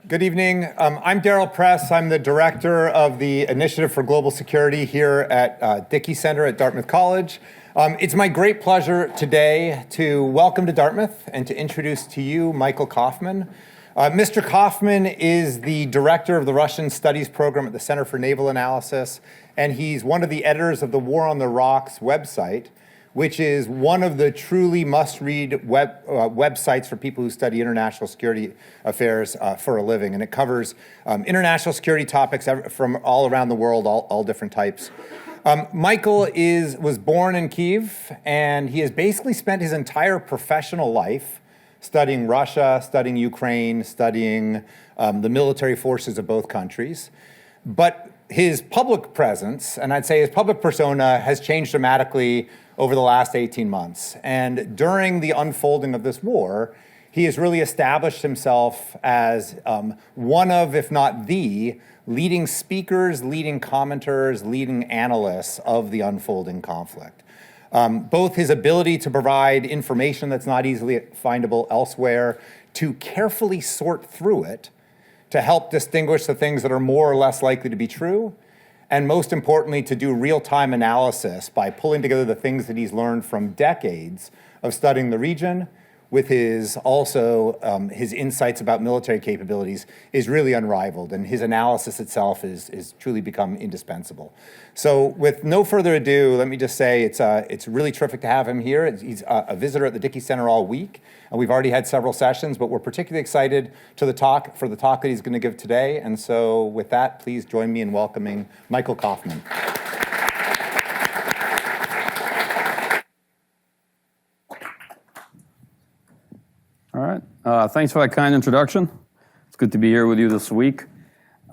Good evening. I'm Darrell Press. I'm the director of the Initiative for Global Security here at Dickey Center at Dartmouth College. It's my great pleasure today to welcome to Dartmouth and to introduce to you Michael Kofman. Mr. Kofman is the director of the Russian Studies program at the Center for Naval Analysis, and he's one of the editors of the War on the Rocks website, which is one of the truly must-read websites for people who study international security affairs for a living. And it covers international security topics from all around the world, all different types. Michael was born in Kyiv, and he has basically spent his entire professional life studying Russia, studying Ukraine, studying the military forces of both countries. But his public presence, and I'd say his public persona, has changed dramatically over the last 18 months. And during the unfolding of this war, he has really established himself as one of, if not the, leading speakers, leading commenters, leading analysts of the unfolding conflict. Both his ability to provide information that's not easily findable elsewhere, to carefully sort through it, to help distinguish the things that are more or less likely to be true, and most importantly, to do real-time analysis by pulling together the things that he's learned from decades of studying the region with his insights about military capabilities is really unrivaled, and his analysis itself is truly become indispensable. So with no further ado, let me just say it's really terrific to have him here. He's a visitor at the Dickey Center all week, and we've already had several sessions, but we're particularly excited for the talk that he's going to give today. And so with that, please join me in welcoming Michael Kofman. All right. Thanks for that kind introduction. It's good to be here with you this week.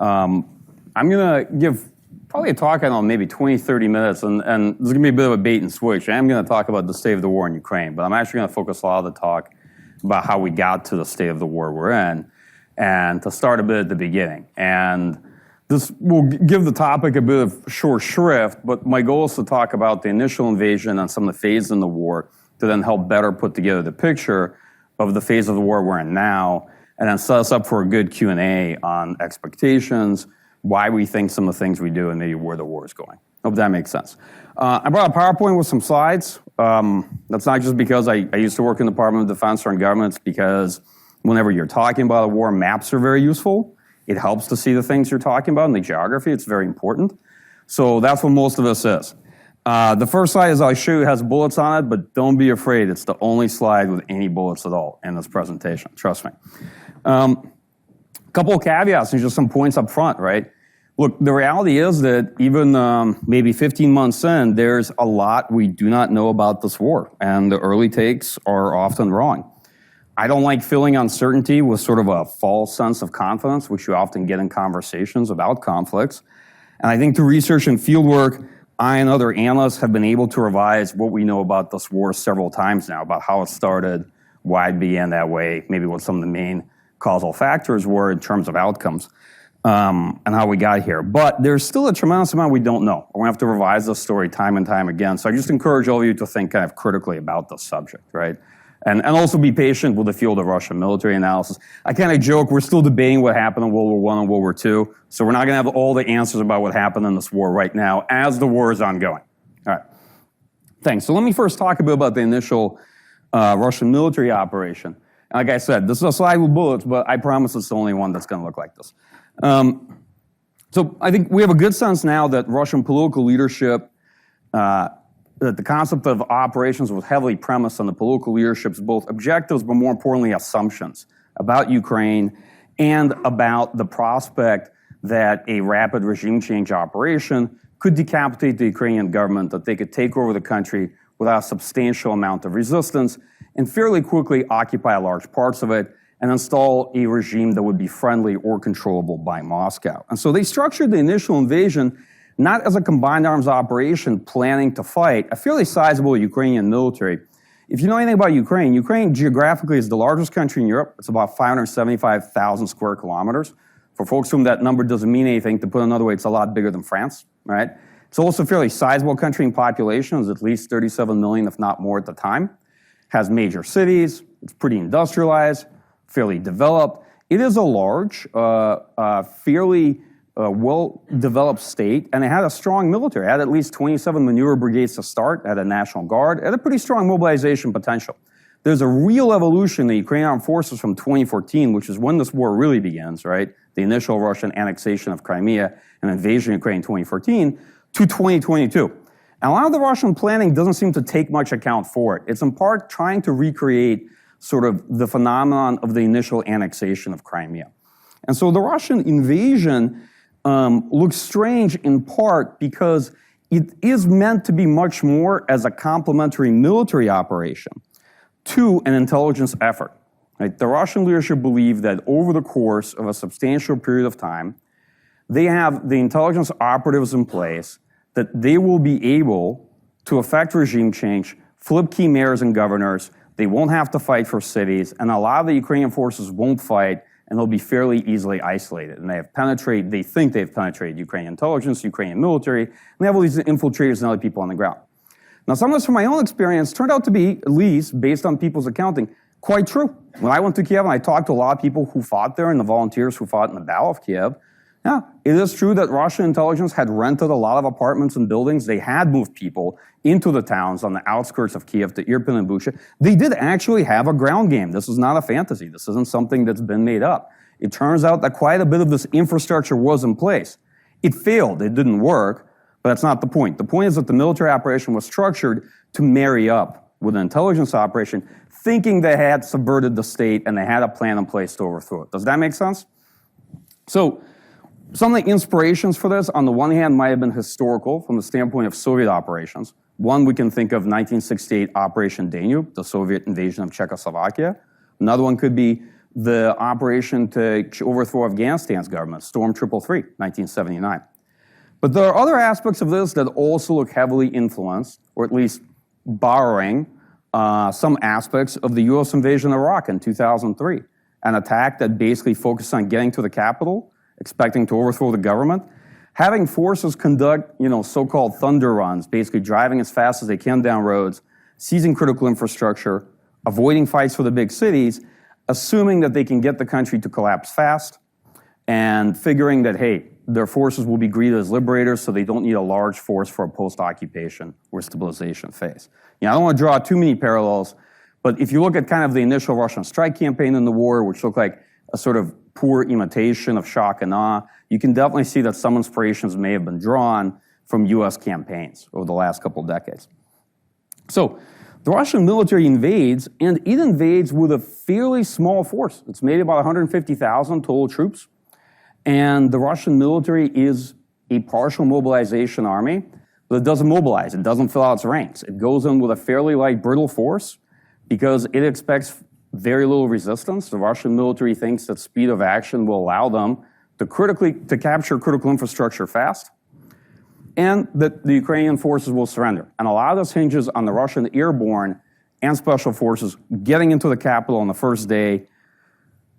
I'm going to give probably a talk, I don't know, maybe 20, 30 minutes, and there's going to be a bit of a bait and switch. I am going to talk about the state of the war in Ukraine, but I'm actually going to focus a lot of the talk about how we got to the state of the war we're in, and to start a bit at the beginning. And this will give the topic a bit of short shrift, but my goal is to talk about the initial invasion and some of the phases in the war to then help better put together the picture of the phase of the war we're in now, and then set us up for a good Q&A on expectations, why we think some of the things we do, and maybe where the war is going. Hope that makes sense. I brought a PowerPoint with some slides. That's not just because I used to work in the Department of Defense or in government. It's because whenever you're talking about a war, maps are very useful. It helps to see the things you're talking about and the geography. It's very important. So that's what most of this is. The first slide, as I'll show you, has bullets on it, but don't be afraid. It's the only slide with any bullets at all in this presentation. Trust me. A couple of caveats and just some points up front, right? Look, the reality is that even maybe 15 months in, there's a lot we do not know about this war, and the early takes are often wrong. I don't like filling uncertainty with sort of a false sense of confidence, which you often get in conversations about conflicts. And I think through research and fieldwork, I and other analysts have been able to revise what we know about this war several times now, about how it started, why it began that way, maybe what some of the main causal factors were in terms of outcomes, and how we got here. But there's still a tremendous amount we don't know. We're going to have to revise this story time and time again. So I just encourage all of you to think kind of critically about this subject, right? And also be patient with the field of Russian military analysis. I kind of joke, we're still debating what happened in World War I and World War II, so we're not going to have all the answers about what happened in this war right now as the war is ongoing. All right, thanks. So let me first talk a bit about the initial Russian military operation. Like I said, this is a slide with bullets, but I promise it's the only one that's going to look like this. So I think we have a good sense now that Russian political leadership, that the concept of operations was heavily premised on the political leadership's both objectives, but more importantly, assumptions about Ukraine and about the prospect that a rapid regime change operation could decapitate the Ukrainian government, that they could take over the country without a substantial amount of resistance and fairly quickly occupy large parts of it and install a regime that would be friendly or controllable by Moscow. And so they structured the initial invasion not as a combined arms operation planning to fight a fairly sizable Ukrainian military. If you know anything about Ukraine, Ukraine geographically is the largest country in Europe. It's about 575,000 square kilometers. For folks whom that number doesn't mean anything, to put it another way, it's a lot bigger than France, right? It's also a fairly sizable country in population. It's at least 37 million, if not more at the time. Has major cities. It's pretty industrialized, fairly developed. it is a large, fairly well-developed state, and it had a strong military. It had at least 27 maneuver brigades to start, it had a National Guard, it had a pretty strong mobilization potential. There's a real evolution in the Ukrainian armed forces from 2014, which is when this war really begins, right? The initial Russian annexation of Crimea and invasion of Ukraine in 2014, to 2022. And a lot of the Russian planning doesn't seem to take much account for it. It's in part trying to recreate sort of the phenomenon of the initial annexation of Crimea. And so the Russian invasion looks strange in part because it is meant to be much more as a complementary military operation to an intelligence effort. Right? The Russian leadership believe that over the course of a substantial period of time, they have the intelligence operatives in place that they will be able to affect regime change, flip key mayors and governors. They won't have to fight for cities, and a lot of the Ukrainian forces won't fight, and they'll be fairly easily isolated. And they think they've penetrated Ukrainian intelligence, Ukrainian military, and they have all these infiltrators and other people on the ground. Now, some of this from my own experience turned out to be, at least based on people's accounting, quite true. When I went to Kiev and I talked to a lot of people who fought there and the volunteers who fought in the Battle of Kiev, yeah, it is true that Russian intelligence had rented a lot of apartments and buildings. They had moved people into the towns on the outskirts of Kiev to Irpin and Bucha. They did actually have a ground game. This is not a fantasy. This isn't something that's been made up. It turns out that quite a bit of this infrastructure was in place. It failed. It didn't work, but that's not the point. The point is that the military operation was structured to marry up with an intelligence operation, thinking they had subverted the state and they had a plan in place to overthrow it. Does that make sense? So, some of the inspirations for this, on the one hand, might have been historical from the standpoint of Soviet operations. One, we can think of 1968 Operation Danube, the Soviet invasion of Czechoslovakia. Another one could be the operation to overthrow Afghanistan's government, Storm 333, 1979. But there are other aspects of this that also look heavily influenced, or at least borrowing, some aspects of the U.S. invasion of Iraq in 2003, an attack that basically focused on getting to the capital, expecting to overthrow the government, having forces conduct, so-called thunder runs, basically driving as fast as they can down roads, seizing critical infrastructure, avoiding fights for the big cities, assuming that they can get the country to collapse fast, and figuring that, hey, their forces will be greeted as liberators, so they don't need a large force for a post-occupation or stabilization phase. I don't want to draw too many parallels, but if you look at kind of the initial Russian strike campaign in the war, which looked like a sort of poor imitation of shock and awe, you can definitely see that some inspirations may have been drawn from U.S. campaigns over the last couple of decades. So the Russian military invades, and it invades with a fairly small force. It's maybe about 150,000 total troops, and the Russian military is a partial mobilization army, but it doesn't mobilize. It doesn't fill out its ranks. It goes in with a fairly light, brittle force because it expects very little resistance. The Russian military thinks that speed of action will allow them to capture critical infrastructure fast, and that the Ukrainian forces will surrender. And a lot of this hinges on the Russian airborne and special forces getting into the capital on the first day,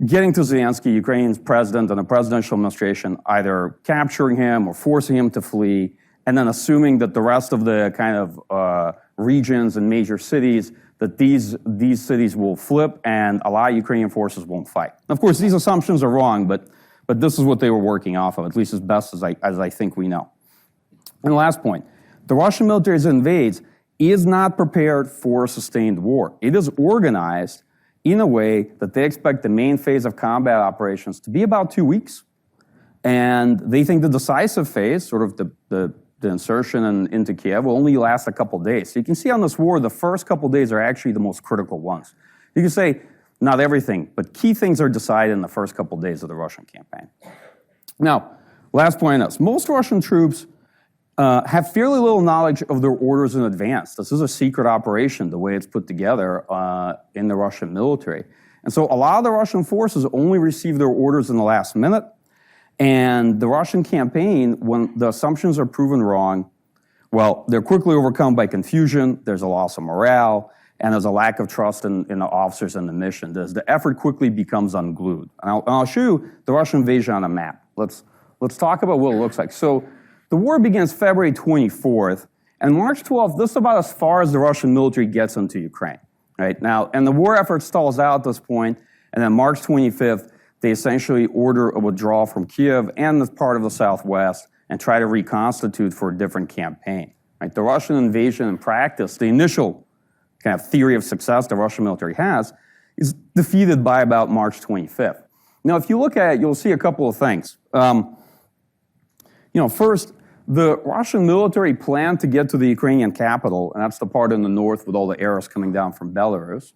getting to Zelensky, Ukraine's president, and the presidential administration, either capturing him or forcing him to flee, and then assuming that the rest of the kind of regions and major cities, that these cities will flip and a lot of Ukrainian forces won't fight. Of course, these assumptions are wrong, but this is what they were working off of, at least as best as I think we know. And the last point, the Russian military as it invades is not prepared for a sustained war. It is organized in a way that they expect the main phase of combat operations to be about 2 weeks. And they think the decisive phase, sort of the insertion into Kiev, will only last a couple days. So you can see on this war, the first couple days are actually the most critical ones. You can say, not everything, but key things are decided in the first couple days of the Russian campaign. Now, last point on this. Most Russian troops have fairly little knowledge of their orders in advance. This is a secret operation, the way it's put together in the Russian military. And so a lot of the Russian forces only receive their orders in the last minute. And the Russian campaign, when the assumptions are proven wrong, well, they're quickly overcome by confusion, there's a loss of morale, and there's a lack of trust in the officers and the mission. The effort quickly becomes unglued. And I'll show you the Russian invasion on a map. Let's talk about what it looks like. So the war begins February 24th, and March 12th, this is about as far as the Russian military gets into Ukraine. Right now, and the war effort stalls out at this point, and then March 25th, they essentially order a withdrawal from Kiev and the part of the southwest and try to reconstitute for a different campaign. Right? The Russian invasion in practice, the initial kind of theory of success the Russian military has, is defeated by about March 25th. Now, if you look at it, you'll see a couple of things. First, the Russian military planned to get to the Ukrainian capital, and that's the part in the north with all the arrows coming down from Belarus.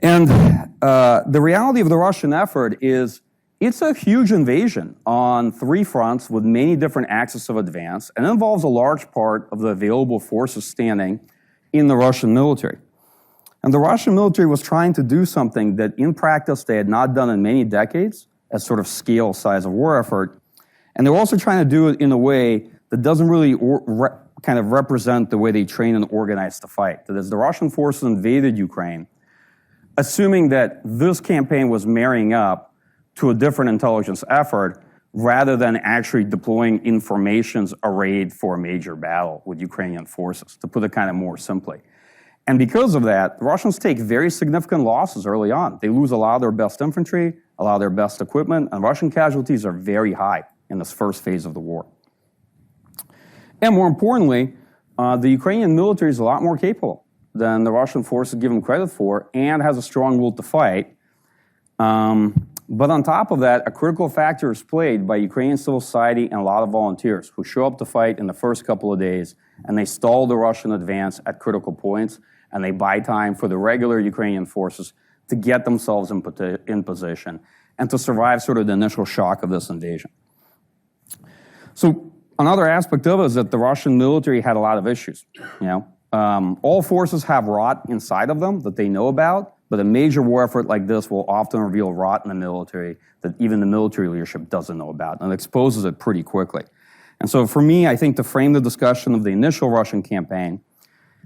And the reality of the Russian effort is it's a huge invasion on 3 fronts with many different axes of advance, and it involves a large part of the available forces standing in the Russian military. And the Russian military was trying to do something that in practice they had not done in many decades as sort of scale size of war effort. And they were also trying to do it in a way that doesn't really kind of represent the way they train and organize to fight. That is, the Russian forces invaded Ukraine, assuming that this campaign was marrying up to a different intelligence effort rather than actually deploying informations arrayed for a major battle with Ukrainian forces, to put it kind of more simply. And because of that, the Russians take very significant losses early on. They lose a lot of their best infantry, a lot of their best equipment, and Russian casualties are very high in this first phase of the war. And more importantly, the Ukrainian military is a lot more capable than the Russian forces give them credit for and has a strong will to fight. But on top of that, a critical factor is played by Ukrainian civil society and a lot of volunteers who show up to fight in the first couple of days, and they stall the Russian advance at critical points, and they buy time for the regular Ukrainian forces to get themselves in position and to survive sort of the initial shock of this invasion. So another aspect of it is that the Russian military had a lot of issues. All forces have rot inside of them that they know about, but a major war effort like this will often reveal rot in the military that even the military leadership doesn't know about, and exposes it pretty quickly. And so for me, I think to frame the discussion of the initial Russian campaign,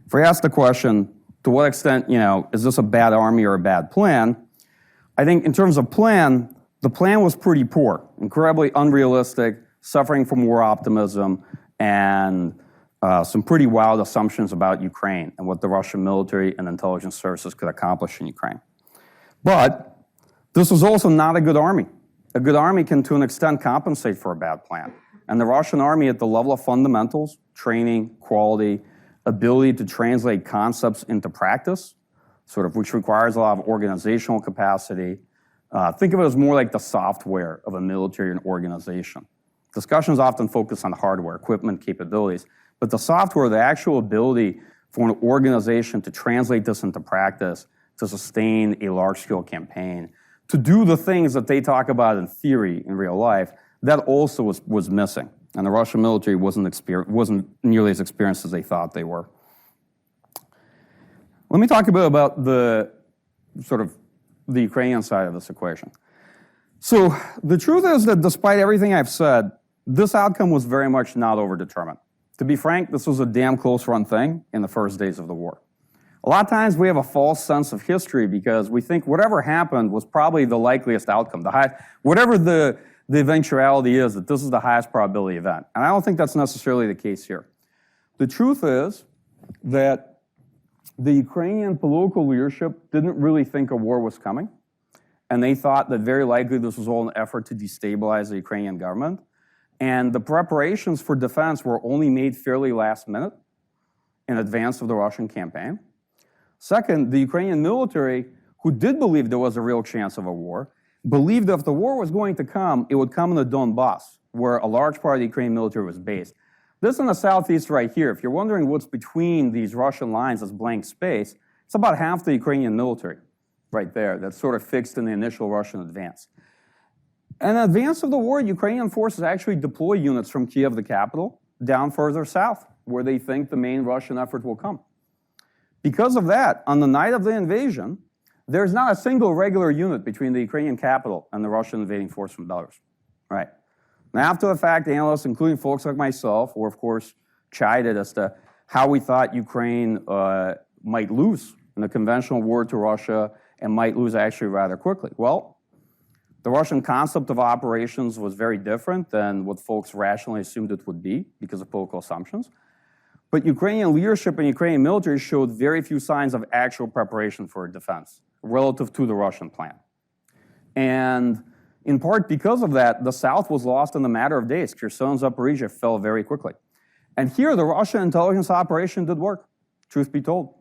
if we ask the question, to what extent, is this a bad army or a bad plan? I think in terms of plan, the plan was pretty poor, incredibly unrealistic, suffering from war optimism, and some pretty wild assumptions about Ukraine and what the Russian military and intelligence services could accomplish in Ukraine. But this was also not a good army. A good army can, to an extent, compensate for a bad plan. And the Russian army, at the level of fundamentals, training, quality, ability to translate concepts into practice, which requires a lot of organizational capacity. Think of it as more like the software of a military and organization. Discussions often focus on hardware, equipment, capabilities, but the software, the actual ability for an organization to translate this into practice, to sustain a large-scale campaign, to do the things that they talk about in theory in real life, that also was missing. And the Russian military wasn't nearly as experienced as they thought they were. Let me talk a bit about the Ukrainian side of this equation. So the truth is that despite everything I've said, this outcome was very much not overdetermined. To be frank, this was a damn close run thing in the first days of the war. A lot of times we have a false sense of history because we think whatever happened was probably the likeliest outcome. Whatever the eventuality is, that this is the highest probability event. And I don't think that's necessarily the case here. The truth is that the Ukrainian political leadership didn't really think a war was coming. And they thought that very likely this was all an effort to destabilize the Ukrainian government. And the preparations for defense were only made fairly last minute in advance of the Russian campaign. Second, the Ukrainian military, who did believe there was a real chance of a war, believed that if the war was going to come, it would come in the Donbass, where a large part of the Ukrainian military was based. This in the southeast right here, if you're wondering what's between these Russian lines as blank space, it's about half the Ukrainian military right there that's sort of fixed in the initial Russian advance. In advance of the war, Ukrainian forces actually deploy units from Kiev, the capital, down further south, where they think the main Russian effort will come. Because of that, on the night of the invasion, there's not a single regular unit between the Ukrainian capital and the Russian invading force from Belarus. Right. Now, after the fact, analysts, including folks like myself, were of course chided as to how we thought Ukraine might lose in a conventional war to Russia and might lose actually rather quickly. Well, the Russian concept of operations was very different than what folks rationally assumed it would be because of political assumptions. But Ukrainian leadership and Ukrainian military showed very few signs of actual preparation for defense relative to the Russian plan. And In part because of that, the South was lost in a matter of days. Kherson, Zaporizhia fell very quickly. And here, the Russian intelligence operation did work, truth be told.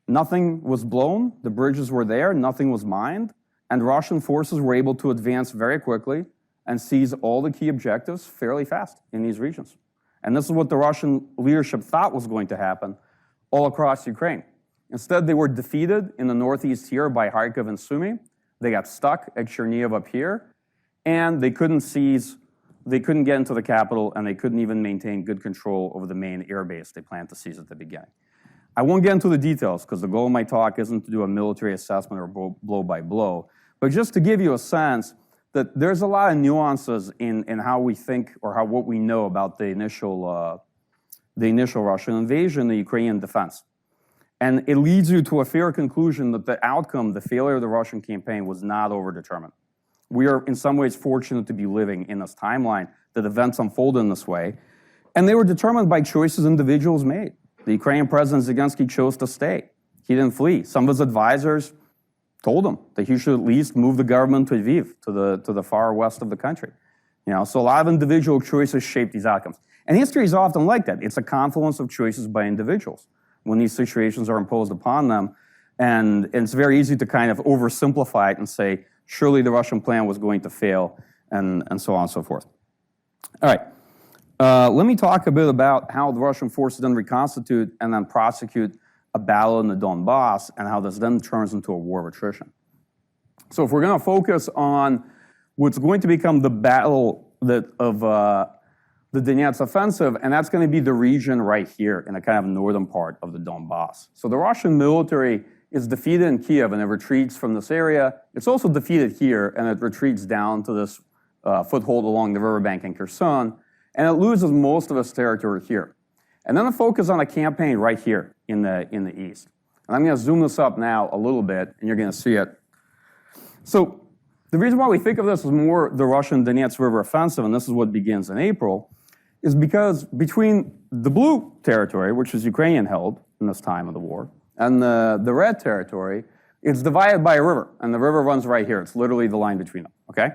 Nothing was blown, the bridges were there, nothing was mined, and Russian forces were able to advance very quickly and seize all the key objectives fairly fast in these regions. And this is what the Russian leadership thought was going to happen all across Ukraine. Instead, they were defeated in the northeast here by Kharkiv and Sumy. They got stuck at Chernihiv up here, and they couldn't get into the capital, and they couldn't even maintain good control over the main airbase they planned to seize at the beginning. I won't get into the details because the goal of my talk isn't to do a military assessment or blow by blow, but just to give you a sense that there's a lot of nuances in how we think or what we know about the initial Russian invasion, the Ukrainian defense. And it leads you to a fair conclusion that the outcome, the failure of the Russian campaign, was not overdetermined. We are in some ways fortunate to be living in this timeline that events unfold in this way, and they were determined by choices individuals made. The Ukrainian President Zelensky chose to stay. He didn't flee. Some of his advisors told him that he should at least move the government to Lviv, to the far west of the country. So a lot of individual choices shape these outcomes. And history is often like that. It's a confluence of choices by individuals when these situations are imposed upon them. And it's very easy to kind of oversimplify it and say, surely the Russian plan was going to fail, and so on and so forth. All right. Let me talk a bit about how the Russian forces then reconstitute and then prosecute a battle in the Donbass and how this then turns into a war of attrition. So if we're going to focus on what's going to become the battle of the Donetsk offensive, and that's going to be the region right here in the kind of northern part of the Donbass. So the Russian military is defeated in Kiev and it retreats from this area. It's also defeated here and it retreats down to this foothold along the riverbank in Kherson, and it loses most of its territory here. And then it focuses on a campaign right here in the east. And I'm going to zoom this up now a little bit, and you're going to see it. So the reason why we think of this as more the Russian Donetsk River offensive, and this is what begins in April, is because between the blue territory, which is Ukrainian-held in this time of the war, and the red territory, it's divided by a river, and the river runs right here. It's literally the line between them, okay?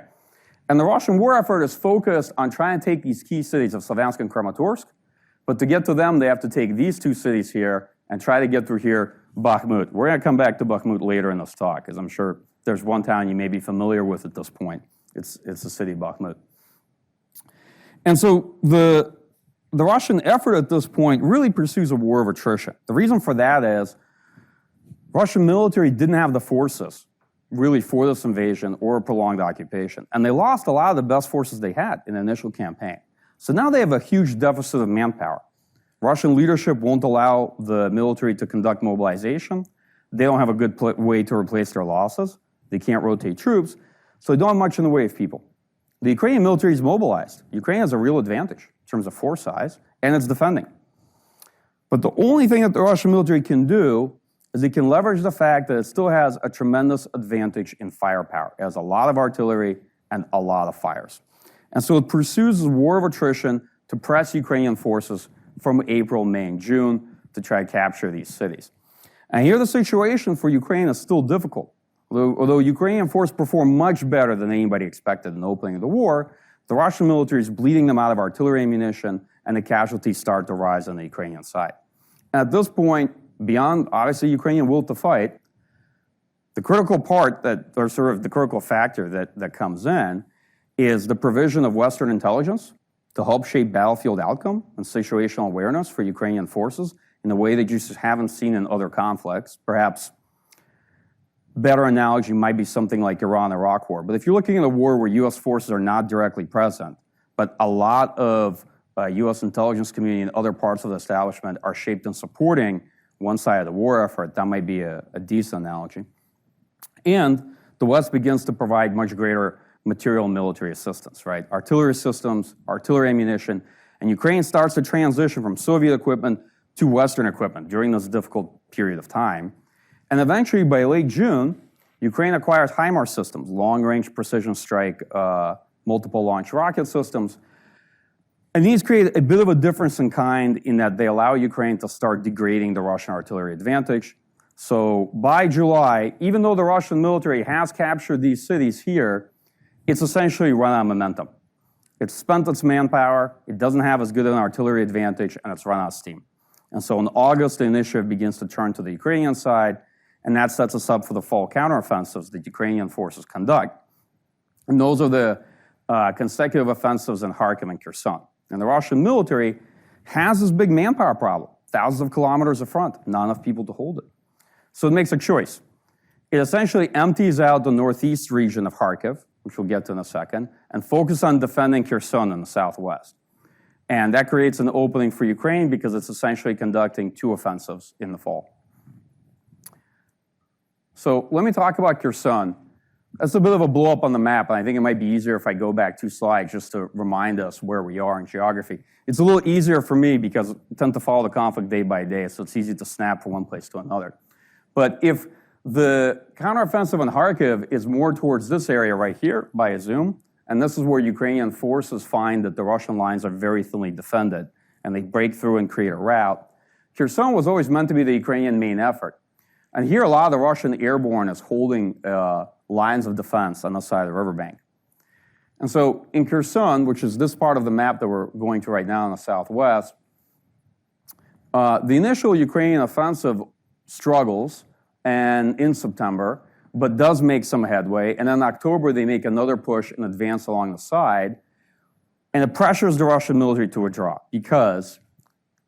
And the Russian war effort is focused on trying to take these key cities of Slavyansk and Kramatorsk, but to get to them, they have to take these two cities here and try to get through here, Bakhmut. We're going to come back to Bakhmut later in this talk, because I'm sure there's one town you may be familiar with at this point. It's the city of Bakhmut. And so the Russian effort at this point really pursues a war of attrition. The reason for that is Russian military didn't have the forces really for this invasion or a prolonged occupation. And they lost a lot of the best forces they had in the initial campaign. So now they have a huge deficit of manpower. Russian leadership won't allow the military to conduct mobilization. They don't have a good way to replace their losses. They can't rotate troops. So they don't have much in the way of people. The Ukrainian military is mobilized. Ukraine has a real advantage in terms of force size, and it's defending. But the only thing that the Russian military can do is it can leverage the fact that it still has a tremendous advantage in firepower. It has a lot of artillery and a lot of fires. And so it pursues a war of attrition to press Ukrainian forces from April, May, and June to try to capture these cities. And here the situation for Ukraine is still difficult. Although Ukrainian forces perform much better than anybody expected in the opening of the war, the Russian military is bleeding them out of artillery ammunition, and the casualties start to rise on the Ukrainian side. And at this point, beyond obviously Ukrainian will to fight, the critical part or sort of the critical factor that comes in is the provision of Western intelligence to help shape battlefield outcome and situational awareness for Ukrainian forces in a way that you just haven't seen in other conflicts. Perhaps better analogy might be something like Iran-Iraq war. But if you're looking at a war where U.S. forces are not directly present, but a lot of U.S. intelligence community and other parts of the establishment are shaped in supporting one side of the war effort, that might be a decent analogy. And the West begins to provide much greater material and military assistance, right? Artillery systems, artillery ammunition, and Ukraine starts to transition from Soviet equipment to Western equipment during this difficult period of time. And eventually, by late June, Ukraine acquires HIMARS systems, long-range precision strike, multiple launch rocket systems. And these create a bit of a difference in kind in that they allow Ukraine to start degrading the Russian artillery advantage. So by July, even though the Russian military has captured these cities here, it's essentially run out of momentum. It's spent its manpower, it doesn't have as good an artillery advantage, and it's run out of steam. And so in August, the initiative begins to turn to the Ukrainian side, and that sets us up for the fall counteroffensives that Ukrainian forces conduct. And those are the consecutive offensives in Kharkiv and Kherson. And the Russian military has this big manpower problem. Thousands of kilometers of front, not enough people to hold it. So it makes a choice. It essentially empties out the northeast region of Kharkiv, which we'll get to in a second, and focus on defending Kherson in the southwest. And that creates an opening for Ukraine because it's essentially conducting two offensives in the fall. So let me talk about Kherson. That's a bit of a blow up on the map, and I think it might be easier if I go back 2 slides just to remind us where we are in geography. It's a little easier for me because I tend to follow the conflict day by day, so it's easy to snap from one place to another. But if the counteroffensive in Kharkiv is more towards this area right here by a zoom, and this is where Ukrainian forces find that the Russian lines are very thinly defended, and they break through and create a rout. Kherson was always meant to be the Ukrainian main effort. And here a lot of the Russian airborne is holding lines of defense on the side of the riverbank. And so in Kherson, which is this part of the map that we're going to right now in the southwest, the initial Ukrainian offensive struggles and in September, but does make some headway. And in October, they make another push and advance along the side. And it pressures the Russian military to withdraw because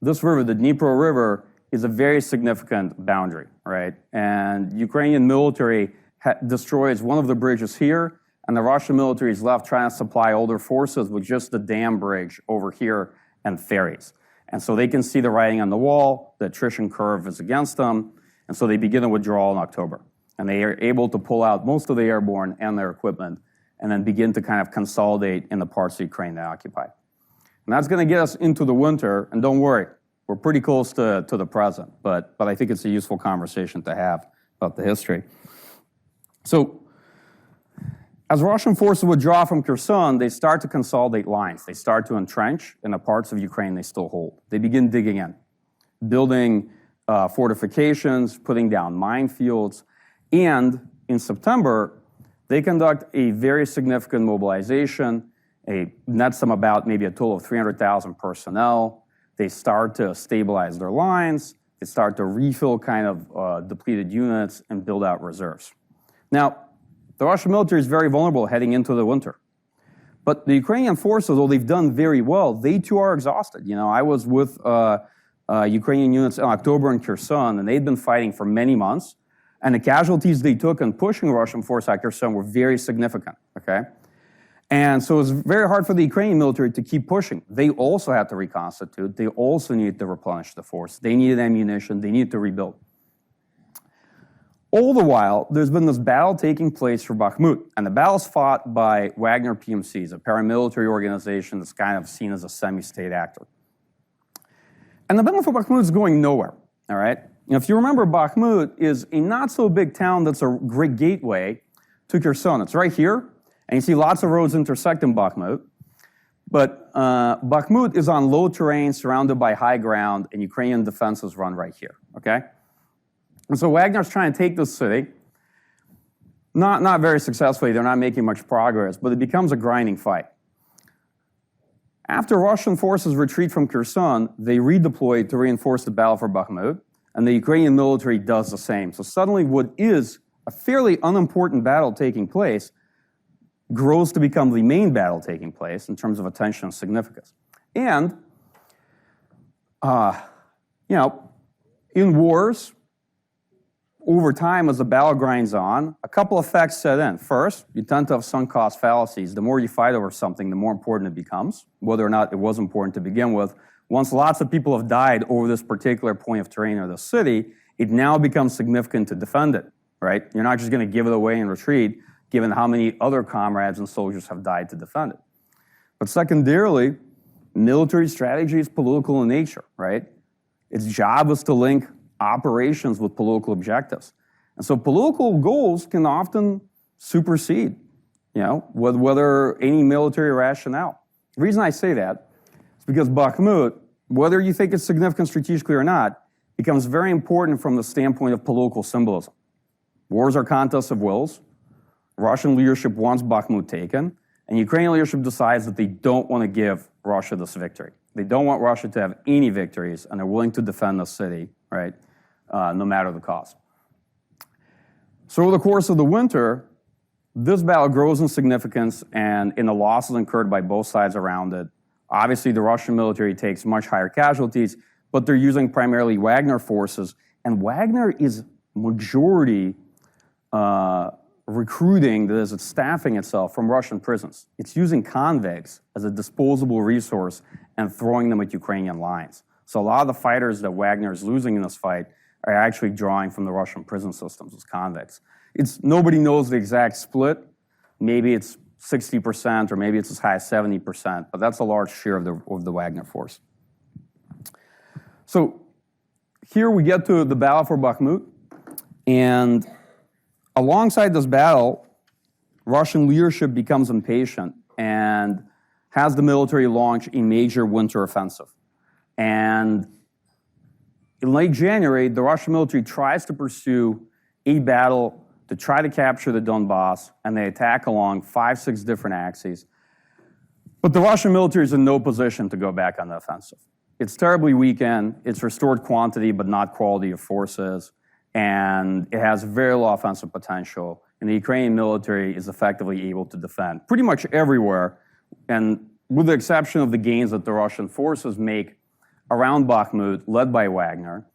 this river, the Dnipro River, is a very significant boundary, right? And Ukrainian military destroys one of the bridges here, and the Russian military is left trying to supply all their forces with just the dam bridge over here and ferries. And so they can see the writing on the wall, the attrition curve is against them, and so they begin a withdrawal in October. And they are able to pull out most of the airborne and their equipment and then begin to kind of consolidate in the parts of Ukraine they occupy. And that's going to get us into the winter, and don't worry, we're pretty close to the present, but I think it's a useful conversation to have about the history. So as Russian forces withdraw from Kherson, they start to consolidate lines. They start to entrench in the parts of Ukraine they still hold. They begin digging in, building fortifications, putting down minefields, and in September, they conduct a very significant mobilization. It nets them about maybe a total of 300,000 personnel. They start to stabilize their lines. They start to refill kind of depleted units and build out reserves. Now, the Russian military is very vulnerable heading into the winter. But the Ukrainian forces, although they've done very well, they too are exhausted. You know, I was with Ukrainian units in October in Kherson, and they'd been fighting for many months. And the casualties they took in pushing Russian forces at Kherson were very significant, okay? And so it was very hard for the Ukrainian military to keep pushing. They also had to reconstitute. They also needed to replenish the force. They needed ammunition. They needed to rebuild. All the while, there's been this battle taking place for Bakhmut. And the battle's fought by Wagner PMCs, a paramilitary organization that's kind of seen as a semi-state actor. And the battle for Bakhmut is going nowhere, all right? If you remember, Bakhmut is a not-so-big town that's a great gateway to Kherson. It's right here, and you see lots of roads intersect in Bakhmut. But Bakhmut is on low terrain, surrounded by high ground, and Ukrainian defenses run right here, okay? And so Wagner's trying to take this city. Not very successfully. They're not making much progress, but it becomes a grinding fight. After Russian forces retreat from Kherson, they redeploy to reinforce the battle for Bakhmut. And the Ukrainian military does the same. So suddenly what is a fairly unimportant battle taking place grows to become the main battle taking place in terms of attention and significance. And, in wars, over time as the battle grinds on, a couple effects set in. First, you tend to have sunk cost fallacies. The more you fight over something, the more important it becomes, whether or not it was important to begin with. Once lots of people have died over this particular point of terrain or the city, it now becomes significant to defend it, right? You're not just going to give it away and retreat, given how many other comrades and soldiers have died to defend it. But secondarily, military strategy is political in nature, right? Its job is to link operations with political objectives. And so political goals can often supersede, whether any military rationale. The reason I say that because Bakhmut, whether you think it's significant strategically or not, becomes very important from the standpoint of political symbolism. Wars are contests of wills. Russian leadership wants Bakhmut taken, and Ukrainian leadership decides that they don't want to give Russia this victory. They don't want Russia to have any victories, and they're willing to defend the city, right, no matter the cost. So over the course of the winter, this battle grows in significance and in the losses incurred by both sides around it. Obviously, the Russian military takes much higher casualties, but they're using primarily Wagner forces, and Wagner is majority recruiting, that is, it's staffing itself from Russian prisons. It's using convicts as a disposable resource and throwing them at Ukrainian lines. So a lot of the fighters that Wagner is losing in this fight are actually drawing from the Russian prison systems as convicts. Nobody knows the exact split. Maybe it's 60%, or maybe it's as high as 70%, but that's a large share of the Wagner force. So here we get to the battle for Bakhmut, and alongside this battle, Russian leadership becomes impatient and has the military launch a major winter offensive. And in late January, the Russian military tries to pursue a battle to try to capture the Donbass, and they attack along 5-6 different axes. But the Russian military is in no position to go back on the offensive. It's terribly weakened, it's restored quantity but not quality of forces, and it has very low offensive potential, and the Ukrainian military is effectively able to defend pretty much everywhere, and with the exception of the gains that the Russian forces make around Bakhmut, led by Wagner.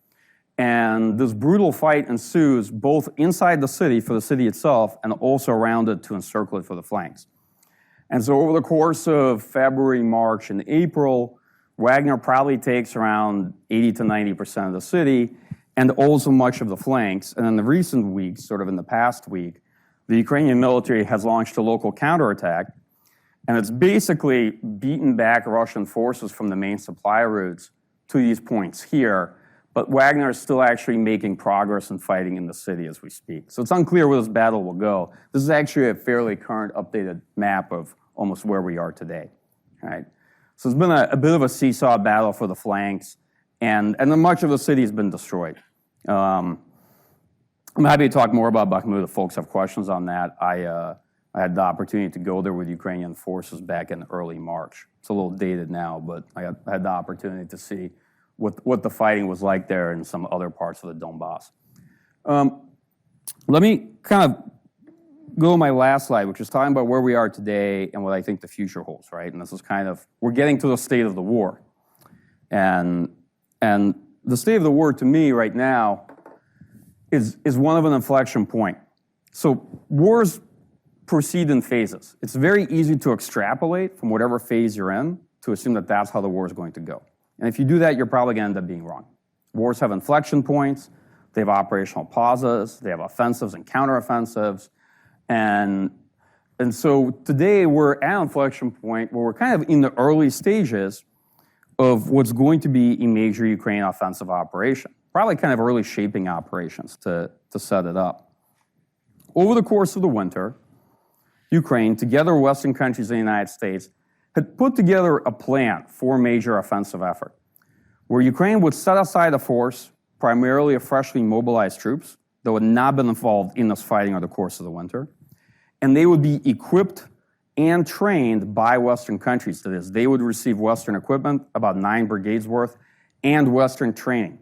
And this brutal fight ensues both inside the city for the city itself and also around it to encircle it for the flanks. And so over the course of February, March, and April, Wagner probably takes around 80 to 90% of the city and also much of the flanks. And in the recent weeks, sort of in the past week, the Ukrainian military has launched a local counterattack, and it's basically beaten back Russian forces from the main supply routes to these points here. But Wagner is still actually making progress and fighting in the city as we speak. So it's unclear where this battle will go. This is actually a fairly current, updated map of almost where we are today. Right? So it's been a bit of a seesaw battle for the flanks, and then much of the city has been destroyed. I'm happy to talk more about Bakhmut if folks have questions on that. I had the opportunity to go there with Ukrainian forces back in early March. It's a little dated now, but I had the opportunity to see what the fighting was like there in some other parts of the Donbass. Let me kind of go to my last slide, which is talking about where we are today and what I think the future holds, right? And this is kind of, we're getting to the state of the war. And the state of the war to me right now is one of an inflection point. So wars proceed in phases. It's very easy to extrapolate from whatever phase you're in to assume that that's how the war is going to go. And if you do that, you're probably going to end up being wrong. Wars have inflection points, they have operational pauses, they have offensives and counteroffensives. And so today we're at an inflection point where we're kind of in the early stages of what's going to be a major Ukrainian offensive operation. Probably kind of early shaping operations to set it up. Over the course of the winter, Ukraine, together with Western countries in the United States, had put together a plan for a major offensive effort, where Ukraine would set aside a force, primarily of freshly mobilized troops, that would not have been involved in this fighting over the course of the winter, and they would be equipped and trained by Western countries. That is, they would receive Western equipment, about 9 brigades worth, and Western training.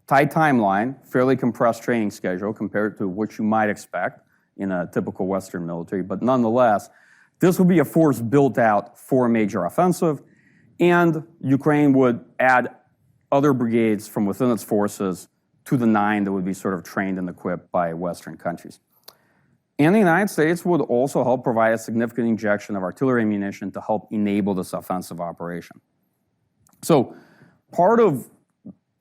Tight timeline, fairly compressed training schedule compared to what you might expect in a typical Western military, but nonetheless, this would be a force built out for a major offensive, and Ukraine would add other brigades from within its forces to the 9 that would be sort of trained and equipped by Western countries. And the United States would also help provide a significant injection of artillery ammunition to help enable this offensive operation. So part of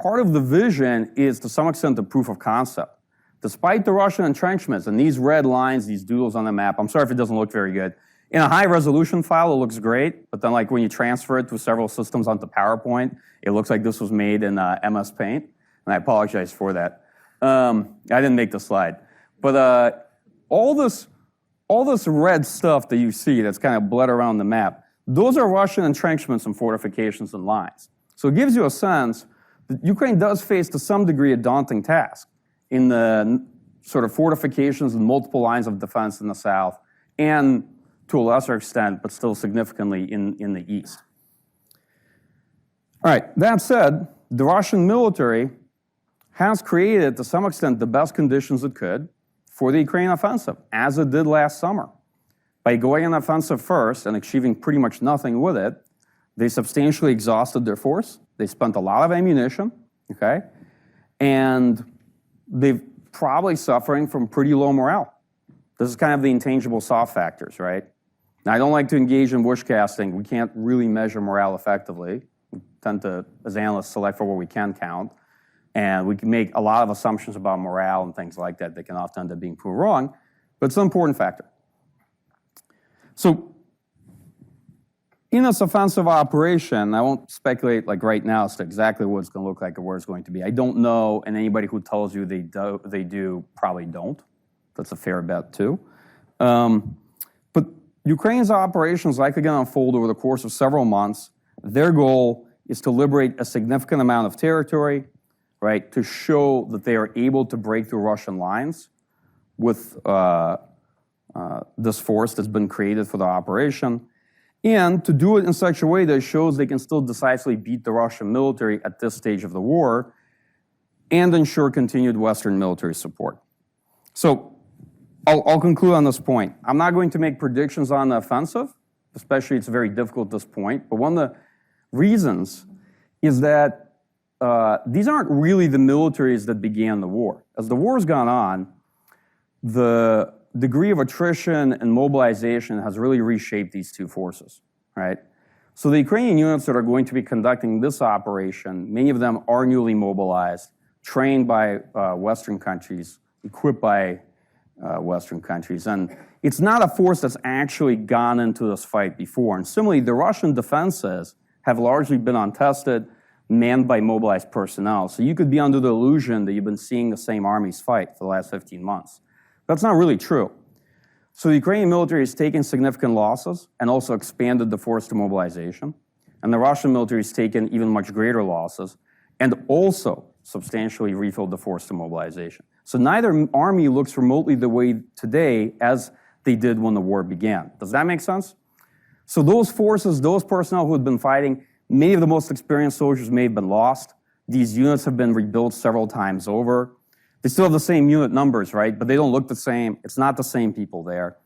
the vision is, to some extent, the proof of concept. Despite the Russian entrenchments and these red lines, these doodles on the map, I'm sorry if it doesn't look very good. In a high-resolution file, it looks great, but then like when you transfer it to several systems onto PowerPoint, it looks like this was made in MS Paint, and I apologize for that. I didn't make the slide. But all this red stuff that you see that's kind of bled around the map, those are Russian entrenchments and fortifications and lines. So it gives you a sense that Ukraine does face, to some degree, a daunting task in the sort of fortifications and multiple lines of defense in the south, and to a lesser extent, but still significantly in the east. All right, that said, the Russian military has created, to some extent, the best conditions it could for the Ukrainian offensive, as it did last summer. By going on offensive first and achieving pretty much nothing with it, they substantially exhausted their force. They spent a lot of ammunition, okay? And they're probably suffering from pretty low morale. This is kind of the intangible soft factors, right? Now, I don't like to engage in wish casting. We can't really measure morale effectively. We tend to, as analysts, select for what we can count. And we can make a lot of assumptions about morale and things like that that can often end up being proved wrong, but it's an important factor. So, in this offensive operation, I won't speculate like right now as to exactly what it's going to look like or where it's going to be. I don't know, and anybody who tells you they do probably don't. That's a fair bet too. But Ukraine's operations likely going to unfold over the course of several months. Their goal is to liberate a significant amount of territory, right, to show that they are able to break through Russian lines with this force that's been created for the operation, and to do it in such a way that shows they can still decisively beat the Russian military at this stage of the war and ensure continued Western military support. So I'll conclude on this point. I'm not going to make predictions on the offensive, especially it's very difficult at this point, but one of the reasons is that these aren't really the militaries that began the war. As the war's gone on, the degree of attrition and mobilization has really reshaped these two forces, right? So the Ukrainian units that are going to be conducting this operation, many of them are newly mobilized, trained by Western countries, equipped by Western countries. And it's not a force that's actually gone into this fight before. And similarly, the Russian defenses have largely been untested, manned by mobilized personnel. So you could be under the illusion that you've been seeing the same armies fight for the last 15 months. That's not really true. So the Ukrainian military has taken significant losses and also expanded the force to mobilization. And the Russian military has taken even much greater losses and also substantially refilled the force to mobilization. So neither army looks remotely the way today as they did when the war began. Does that make sense? So those forces, those personnel who had been fighting, many of the most experienced soldiers may have been lost. These units have been rebuilt several times over. They still have the same unit numbers, right? But they don't look the same. It's not the same people there.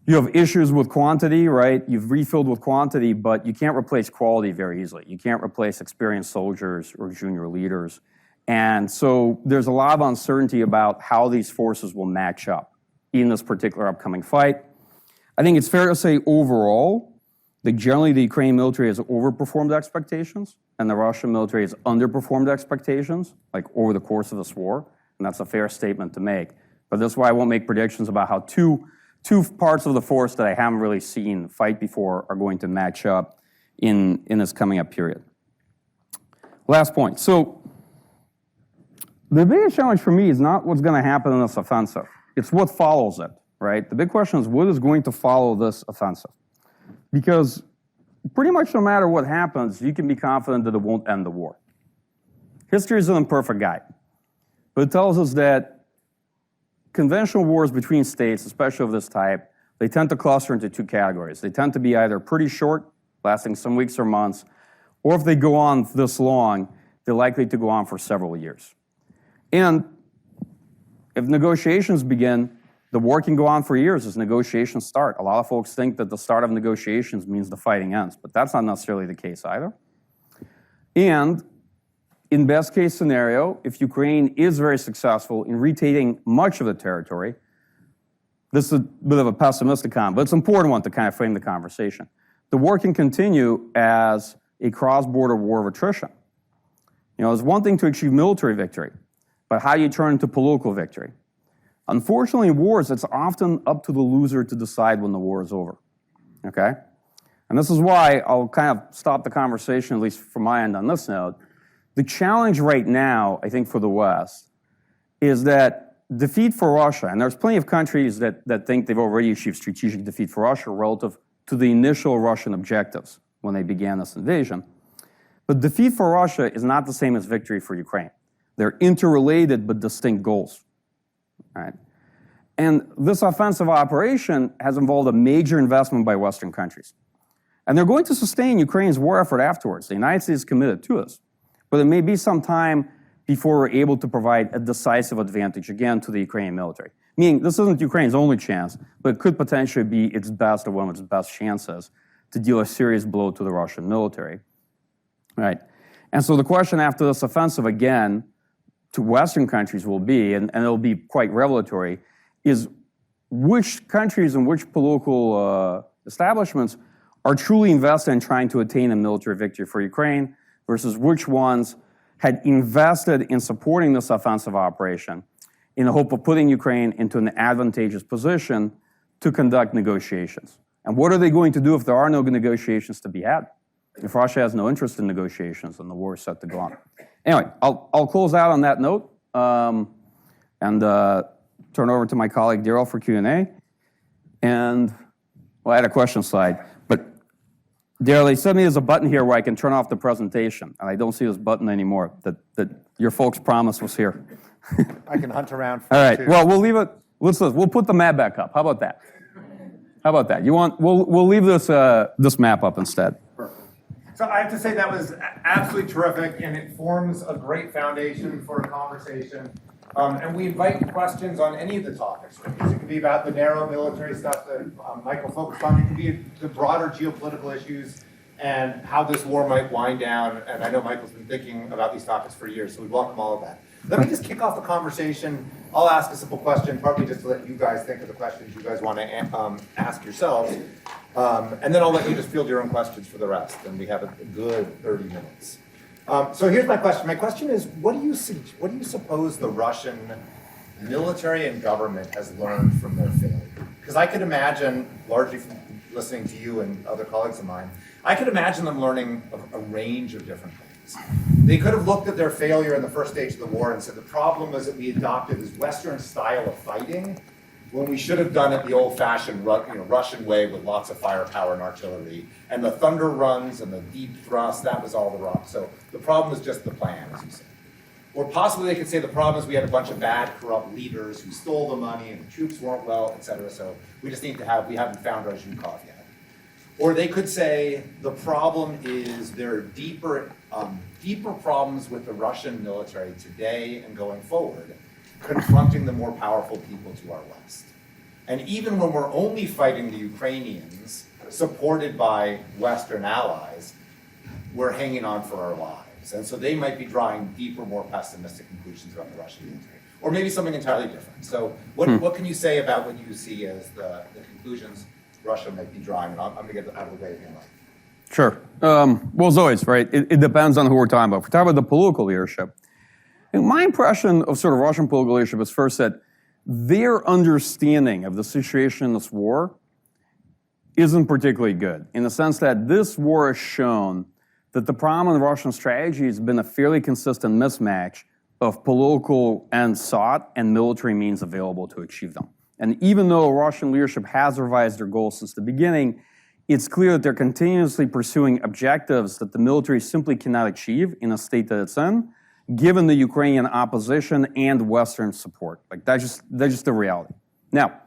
You have issues with quantity, right? You've refilled with quantity, but you can't replace quality very easily. You can't replace experienced soldiers or junior leaders. And so there's a lot of uncertainty about how these forces will match up in this particular upcoming fight. I think it's fair to say overall that generally the Ukrainian military has overperformed expectations and the Russian military has underperformed expectations, like over the course of this war, and that's a fair statement to make. But that's why I won't make predictions about how two parts of the force that I haven't really seen fight before are going to match up in this coming up period. Last point. So the biggest challenge for me is not what's going to happen in this offensive. It's what follows it, right? The big question is what is going to follow this offensive? Because pretty much no matter what happens, you can be confident that it won't end the war. History is an imperfect guide, but it tells us that conventional wars between states, especially of this type, they tend to cluster into two categories. They tend to be either pretty short, lasting some weeks or months, or if they go on this long, they're likely to go on for several years. And if negotiations begin, the war can go on for years as negotiations start. A lot of folks think that the start of negotiations means the fighting ends, but that's not necessarily the case either. And in best case scenario, if Ukraine is very successful in retaking much of the territory, this is a bit of a pessimistic comment, but it's an important one to kind of frame the conversation. The war can continue as a cross-border war of attrition. You know, it's one thing to achieve military victory, but how do you turn into political victory? Unfortunately, in wars, it's often up to the loser to decide when the war is over, okay? And this is why I'll kind of stop the conversation, at least from my end on this note. The challenge right now, I think, for the West is that defeat for Russia, and there's plenty of countries that think they've already achieved strategic defeat for Russia relative to the initial Russian objectives when they began this invasion. But defeat for Russia is not the same as victory for Ukraine. They're interrelated but distinct goals. right? And this offensive operation has involved a major investment by Western countries. And they're going to sustain Ukraine's war effort afterwards. The United States is committed to this. But it may be some time before we're able to provide a decisive advantage again to the Ukrainian military. Meaning, this isn't Ukraine's only chance, but it could potentially be its best or one of its best chances to deal a serious blow to the Russian military. Right? And so the question after this offensive, again, to Western countries will be, and it'll be quite revelatory, is which countries and which political establishments are truly invested in trying to attain a military victory for Ukraine versus which ones had invested in supporting this offensive operation in the hope of putting Ukraine into an advantageous position to conduct negotiations. And what are they going to do if there are no negotiations to be had? If Russia has no interest in negotiations, then the war is set to go on. Anyway, I'll close out on that note and turn over to my colleague Daryl for Q&A. And, well, I had a question slide, but Daryl, they said me there's a button here where I can turn off the presentation, and I don't see this button anymore that your folks promised was here. I can hunt around for All it right, too. well, we'll leave it, we'll put the map back up. How about that? How about that? We'll leave this map up instead. So I have to say that was absolutely terrific, and it forms a great foundation for a conversation. And we invite questions on any of the topics. It can be about the narrow military stuff that Michael focused on. It can be the broader geopolitical issues and how this war might wind down. And I know Michael's been thinking about these topics for years, so we welcome all of that. Let me just kick off the conversation. I'll ask a simple question, partly just to let you guys think of the questions you guys want to ask yourselves. And then I'll let you just field your own questions for the rest. And we have a good 30 minutes. So here's my question. My question is, what do you suppose the Russian military and government has learned from their failure? Because I could imagine, largely from listening to you and other colleagues of mine, I could imagine them learning a range of different things. They could have looked at their failure in the first stage of the war and said the problem was that we adopted this Western style of fighting when we should have done it the old-fashioned Russian way with lots of firepower and artillery. And the thunder runs and the deep thrust, that was all the rock. So the problem was just the plan, as you said. Or possibly they could say the problem is we had a bunch of bad, corrupt leaders who stole the money and the troops weren't well, et cetera. So we just need to we haven't found our Zhukov yet. Or they could say the problem is there are deeper problems with the Russian military today and going forward, confronting the more powerful people to our west. And even when we're only fighting the Ukrainians, supported by Western allies, we're hanging on for our lives. And so they might be drawing deeper, more pessimistic conclusions about the Russian military. Or maybe something entirely different. So what can you say about what you see as the conclusions Russia might be drawing? And I'm going to get out of the way again. Sure. Well, as always, right, it depends on who we're talking about. If we're talking about the political leadership, and my impression of sort of Russian political leadership is first that their understanding of the situation in this war isn't particularly good, in the sense that this war has shown that the problem in Russian strategy has been a fairly consistent mismatch of political ends sought and military means available to achieve them. And even though Russian leadership has revised their goals since the beginning, it's clear that they're continuously pursuing objectives that the military simply cannot achieve in a state that it's in, given the Ukrainian opposition and Western support. Like that's just the reality. Now,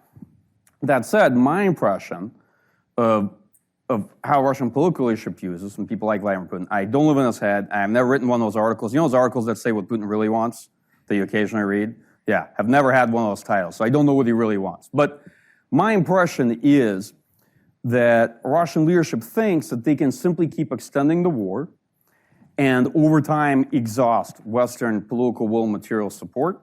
that said, my impression of how Russian political leadership views this, and people like Vladimir Putin, I don't live in his head. I've never written one of those articles. You know those articles that say what Putin really wants that you occasionally read? Yeah, I've never had one of those titles, so I don't know what he really wants. But my impression is that Russian leadership thinks that they can simply keep extending the war and over time exhaust Western political will and material support,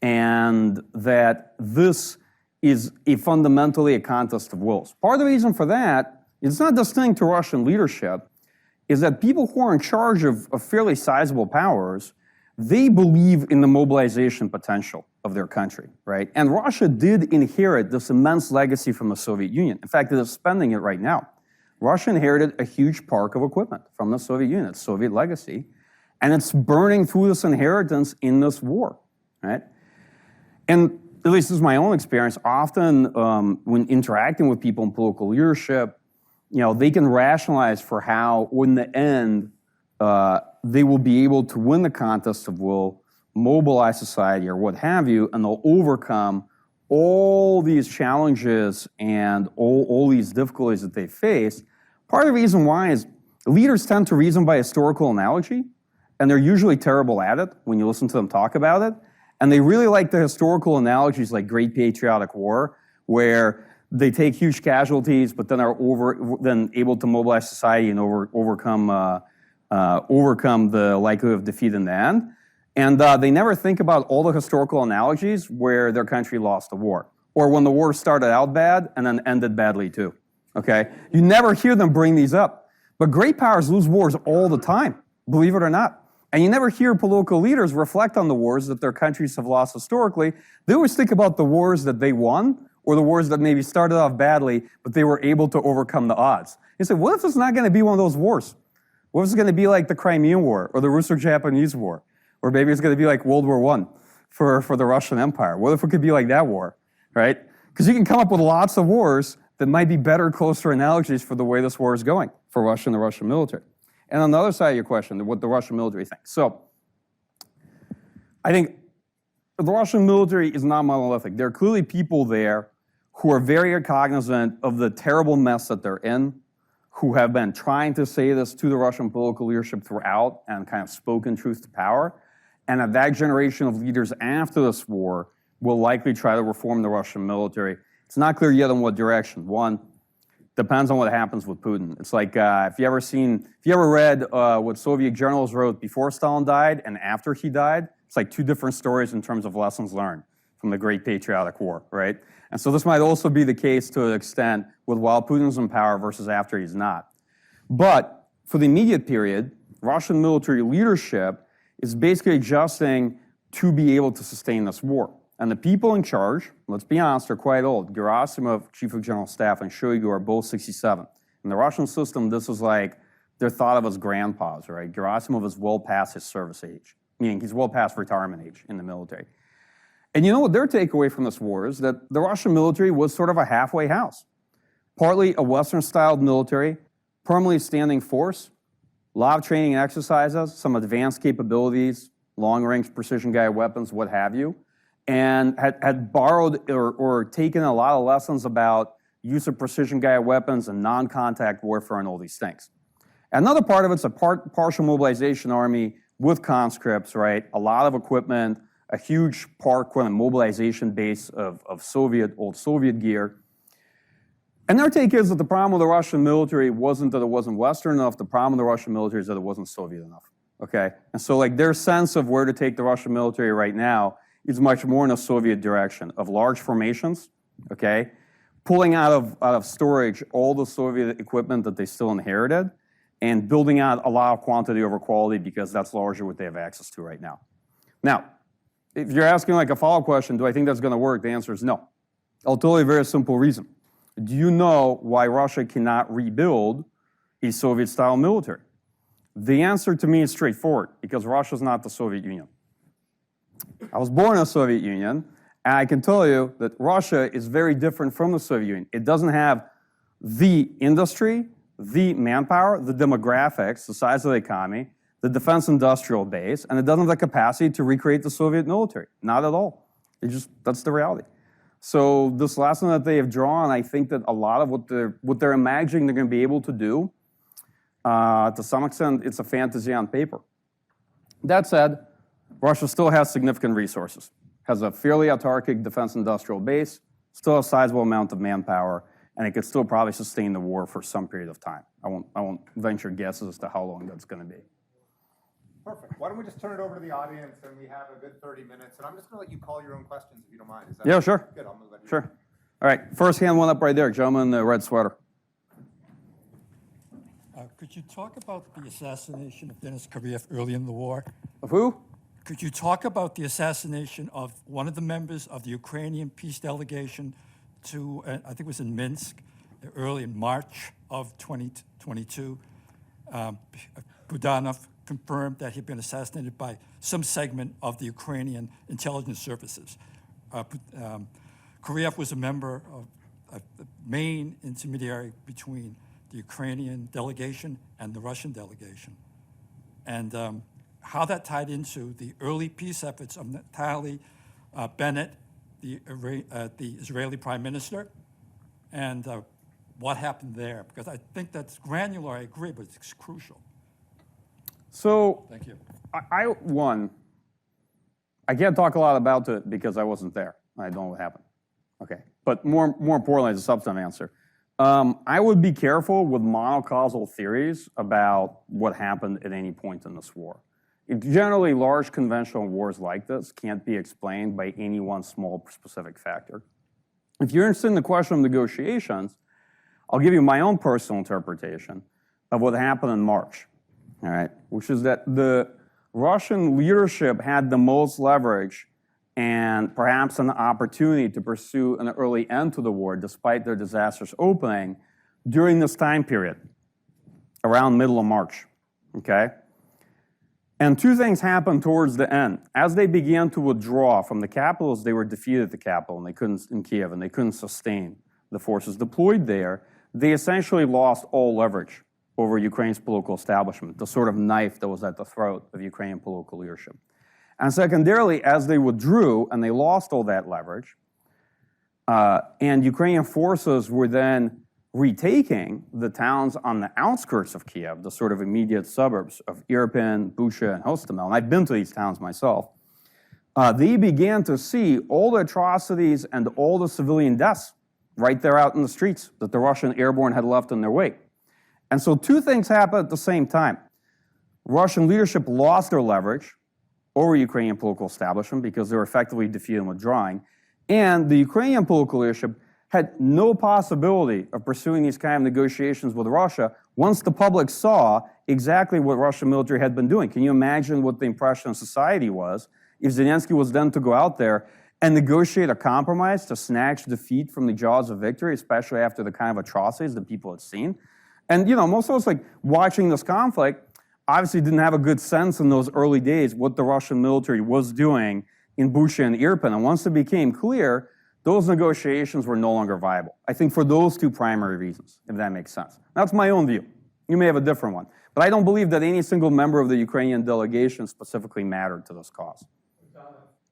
and that this is fundamentally a contest of wills. Part of the reason for that, it's not distinct to Russian leadership, is that people who are in charge of fairly sizable powers, they believe in the mobilization potential of their country, right? And Russia did inherit this immense legacy from the Soviet Union. In fact, it is spending it right now. Russia inherited a huge park of equipment from the Soviet Union, its Soviet legacy, and it's burning through this inheritance in this war, right? And at least this is my own experience, often when interacting with people in political leadership, they can rationalize for how, in the end, they will be able to win the contest of will mobilize society or what have you, and they'll overcome all these challenges and all these difficulties that they face. Part of the reason why is leaders tend to reason by historical analogy, and they're usually terrible at it when you listen to them talk about it. And they really like the historical analogies like Great Patriotic War, where they take huge casualties, but then are able to mobilize society and overcome the likelihood of defeat in the end. And they never think about all the historical analogies where their country lost the war, or when the war started out bad and then ended badly too. Okay, you never hear them bring these up, but great powers lose wars all the time, believe it or not. And you never hear political leaders reflect on the wars that their countries have lost historically. They always think about the wars that they won, or the wars that maybe started off badly, but they were able to overcome the odds. You say, what if it's not going to be one of those wars? What if it's going to be like the Crimean War, or the Russo-Japanese War? Or maybe it's going to be like World War I for the Russian Empire. What if it could be like that war, right? Because you can come up with lots of wars that might be better, closer analogies for the way this war is going for Russia and the Russian military. And on the other side of your question, what the Russian military thinks. So I think the Russian military is not monolithic. There are clearly people there who are very cognizant of the terrible mess that they're in, who have been trying to say this to the Russian political leadership throughout and kind of spoken truth to power. And that generation of leaders after this war will likely try to reform the Russian military. It's not clear yet in what direction. One, depends on what happens with Putin. It's like if you ever read what Soviet generals wrote before Stalin died and after he died, it's like two different stories in terms of lessons learned from the Great Patriotic War, right? And so this might also be the case to an extent with while Putin's in power versus after he's not. But for the immediate period, Russian military leadership is basically adjusting to be able to sustain this war. And the people in charge, let's be honest, are quite old. Gerasimov, Chief of General Staff, and Shoigu are both 67. In the Russian system, this is like they're thought of as grandpas, right? Gerasimov is well past his service age, meaning he's well past retirement age in the military. And you know what their takeaway from this war is? That the Russian military was sort of a halfway house. Partly a Western-styled military, permanently standing force, a lot of training and exercises, some advanced capabilities, long-range precision-guided weapons, what have you, and had borrowed or taken a lot of lessons about use of precision-guided weapons and non-contact warfare and all these things. Another part of it's a partial mobilization army with conscripts, right? A lot of equipment, a huge mobilization base of old Soviet gear. And their take is that the problem with the Russian military wasn't that it wasn't Western enough, the problem with the Russian military is that it wasn't Soviet enough, okay? And so like their sense of where to take the Russian military right now is much more in a Soviet direction of large formations, okay? Pulling out of storage all the Soviet equipment that they still inherited and building out a lot of quantity over quality because that's largely what they have access to right now. Now, if you're asking like a follow-up question, do I think that's going to work? The answer is no. I'll tell you a very simple reason. Do you know why Russia cannot rebuild a Soviet-style military? The answer to me is straightforward, because Russia is not the Soviet Union. I was born in the Soviet Union, and I can tell you that Russia is very different from the Soviet Union. It doesn't have the industry, the manpower, the demographics, the size of the economy, the defense industrial base, and it doesn't have the capacity to recreate the Soviet military. Not at all. That's the reality. So this lesson that they have drawn, I think that a lot of what they're imagining they're going to be able to do, to some extent, it's a fantasy on paper. That said, Russia still has significant resources, has a fairly autarkic defense industrial base, still a sizable amount of manpower, and it could still probably sustain the war for some period of time. I won't venture guesses as to how long that's going to be. Perfect. Why don't we just turn it over to the audience, and we have a good 30 minutes, and I'm just going to let you call your own questions if you don't mind. Is that yeah, sure. Good. I'll move that. Sure. All right. First hand one up right there. Gentleman in the red sweater. Could you talk about the assassination of Denis Karyev early in the war? Of who? Could you talk about the assassination of one of the members of the Ukrainian peace delegation to, I think it was in Minsk, early in March of 2022? Budanov confirmed that he'd been assassinated by some segment of the Ukrainian intelligence services. Karyev was a member of the main intermediary between the Ukrainian delegation and the Russian delegation. And how that tied into the early peace efforts of Naftali Bennett, the Israeli Prime Minister, and what happened there, because I think that's granular, I agree, but it's crucial. So, Thank you. I can't talk a lot about it because I wasn't there. I don't know what happened. Okay, but more importantly, as a substantive answer, I would be careful with monocausal theories about what happened at any point in this war. Generally, large conventional wars like this can't be explained by any one small specific factor. If you're interested in the question of negotiations, I'll give you my own personal interpretation of what happened in March, all right, which is that the Russian leadership had the most leverage and perhaps an opportunity to pursue an early end to the war despite their disastrous opening during this time period, around middle of March, okay? And two things happened towards the end. As they began to withdraw from the capitals, they were defeated at the capital, and they couldn't, in Kiev, and they couldn't sustain the forces deployed there. They essentially lost all leverage over Ukraine's political establishment, the sort of knife that was at the throat of Ukrainian political leadership. And secondarily, as they withdrew and they lost all that leverage, and Ukrainian forces were then retaking the towns on the outskirts of Kiev, the sort of immediate suburbs of Irpin, Bucha, and Hostomel, and I've been to these towns myself, they began to see all the atrocities and all the civilian deaths right there out in the streets that the Russian airborne had left in their wake. And so two things happened at the same time. Russian leadership lost their leverage over Ukrainian political establishment because they were effectively defeated and withdrawing, and the Ukrainian political leadership had no possibility of pursuing these kind of negotiations with Russia once the public saw exactly what Russian military had been doing. Can you imagine what the impression of society was if Zelensky was then to go out there and negotiate a compromise to snatch defeat from the jaws of victory, especially after the kind of atrocities that people had seen? And, you know, most of us, like, watching this conflict, obviously didn't have a good sense in those early days what the Russian military was doing in Bucha and Irpin. And once it became clear, those negotiations were no longer viable. I think for those two primary reasons, if that makes sense. That's my own view. You may have a different one. But I don't believe that any single member of the Ukrainian delegation specifically mattered to this cause.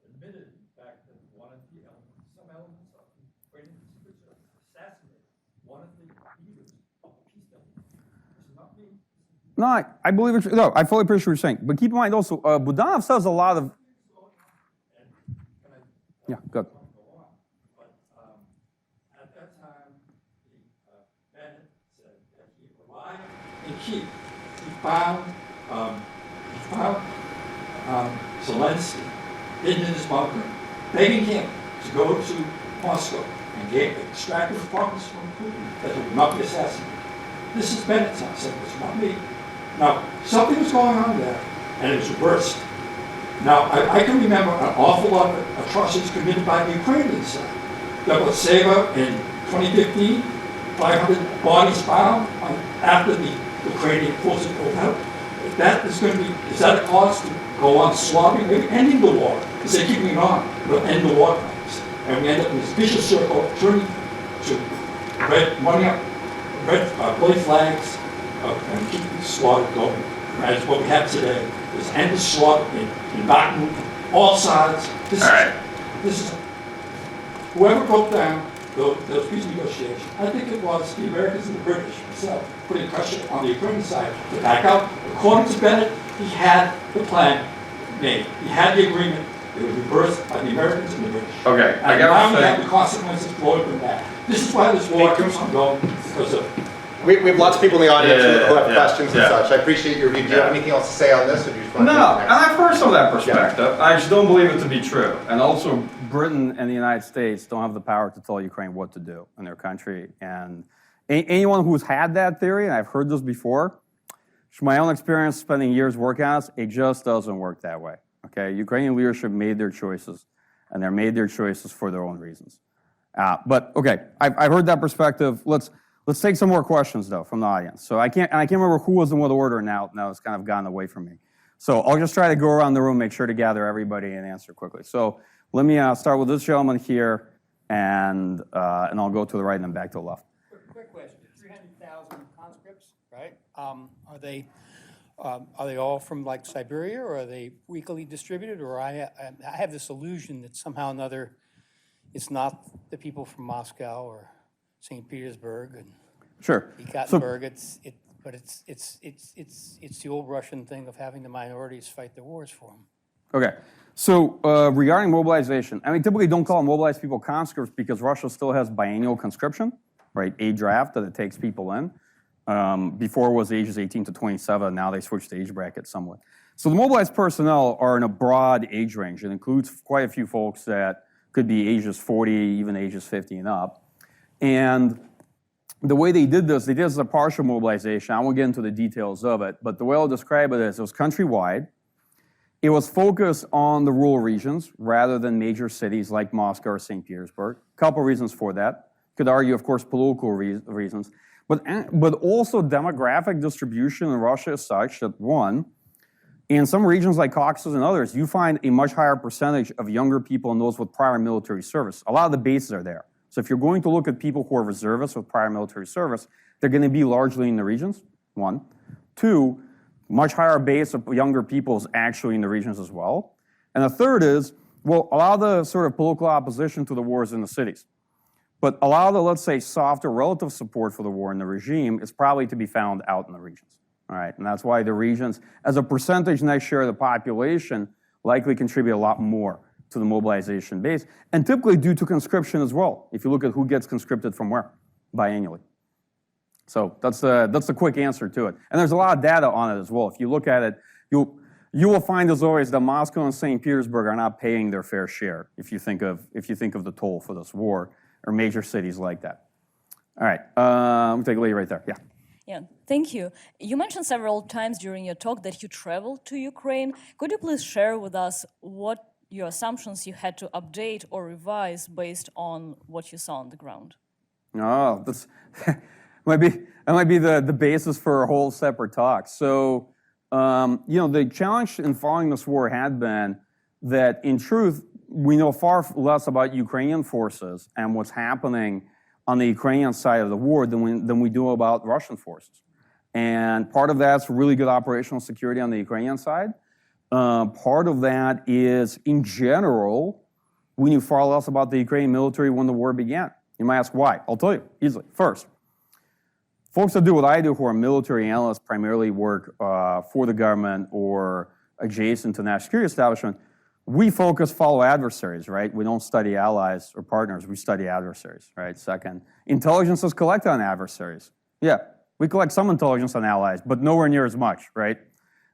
Admitted, in fact, that one of the elements, some elements of the Ukrainian conspiracy assassinated one of the leaders of the peace delegation. It's not me. No, I believe it's, no, I fully appreciate what you're saying. But keep in mind also, Budanov says a lot of... Yeah, good. But at that time, Bennett said that he arrived in Kyiv. He found Zelensky hidden in his bunker, begging him to go to Moscow and extract funds from Putin that he would not be assassinated. This is Bennett's house, it's not me. Now, something was going on there, and it was reversed. Now, I can remember an awful lot of atrocities committed by the Ukrainian side. There was Seva in 2015, 500 bodies found after the Ukrainian forces pulled out. That is going to be, is that a cause to go on slaughtering, maybe ending the war? Because they're keeping it on, we'll end the war crimes. And we end up in this vicious circle, turning to running up bloody flags, and keep the slaughter going. As what we have today is endless slaughter in Dartmouth, all sides. This is whoever broke down those peace negotiations. I think it was the Americans and the British themselves putting pressure on the Ukrainian side to back out. According to Bennett, he had the plan made. He had the agreement. It was reversed by the Americans and the British. Okay, and now we have the consequences flowing from that. This is why this war keeps on going, because of. We have lots of people in the audience who have questions and such. I appreciate your view. Do you have anything else to say on this? Or do you just want to No, and I've heard some of that perspective. I just don't believe it to be true. And also, Britain and the United States don't have the power to tell Ukraine what to do in their country. And anyone who's had that theory, and I've heard this before, from my own experience spending years working on this, it just doesn't work that way. Okay, Ukrainian leadership made their choices, and they made their choices for their own reasons. But okay, I've heard that perspective. Let's take some more questions though from the audience. So I can't remember who was in what order now. Now it's kind of gone away from me. So I'll just try to go around the room, make sure to gather everybody and answer quickly. So let me start with this gentleman here, and I'll go to the right and then back to the left. Quick question: 300,000 conscripts, right? Are they Are they all from like Siberia, or are they weakly distributed? Or I have this illusion that somehow or another it's not the people from Moscow or St. Petersburg and Sure. Ekaterinburg. It's the old Russian thing of having the minorities fight the wars for them. Okay. So regarding mobilization, I mean, typically don't call mobilized people conscripts because Russia still has biennial conscription, right? A draft that it takes people in. Before it was ages 18 to 27. Now they switched the age bracket somewhat. So the mobilized personnel are in a broad age range. It includes quite a few folks that could be ages 40, even ages 50 and up. And the way they did this as a partial mobilization. I won't get into the details of it, but the way I'll describe it is it was countrywide. It was focused on the rural regions rather than major cities like Moscow or St. Petersburg. A couple reasons for that. Could argue, of course, political reasons. But also demographic distribution in Russia is such that, one, in some regions like Caucasus and others, you find a much higher percentage of younger people and those with prior military service. A lot of the bases are there. So if you're going to look at people who are reservists with prior military service, they're going to be largely in the regions, one. Two, much higher base of younger people is actually in the regions as well. And the third is, well, a lot of the sort of political opposition to the war is in the cities. But a lot of the, let's say, softer relative support for the war and the regime is probably to be found out in the regions. All right, and that's why the regions, as a percentage next year of the population, likely contribute a lot more to the mobilization base, and typically due to conscription as well, if you look at who gets conscripted from where, biannually. So that's the quick answer to it. And there's a lot of data on it as well. If you look at it, you will find, as always, that Moscow and St. Petersburg are not paying their fair share, if you think of the toll for this war, or major cities like that. All right, we'll take a lead right there, yeah. Yeah, thank you. You mentioned several times during your talk that you traveled to Ukraine. Could you please share with us what your assumptions you had to update or revise based on what you saw on the ground? Oh, that might be the basis for a whole separate talk. So, the challenge in following this war had been that, in truth, we know far less about Ukrainian forces and what's happening on the Ukrainian side of the war than we do about Russian forces. And part of that's really good operational security on the Ukrainian side. Part of that is, in general, we knew far less about the Ukrainian military when the war began. You might ask why. I'll tell you easily. First, folks that do what I do, who are military analysts, primarily work for the government or adjacent to national security establishment. We follow adversaries, right? We don't study allies or partners, we study adversaries, right? Second, intelligence is collected on adversaries. Yeah, we collect some intelligence on allies, but nowhere near as much, right?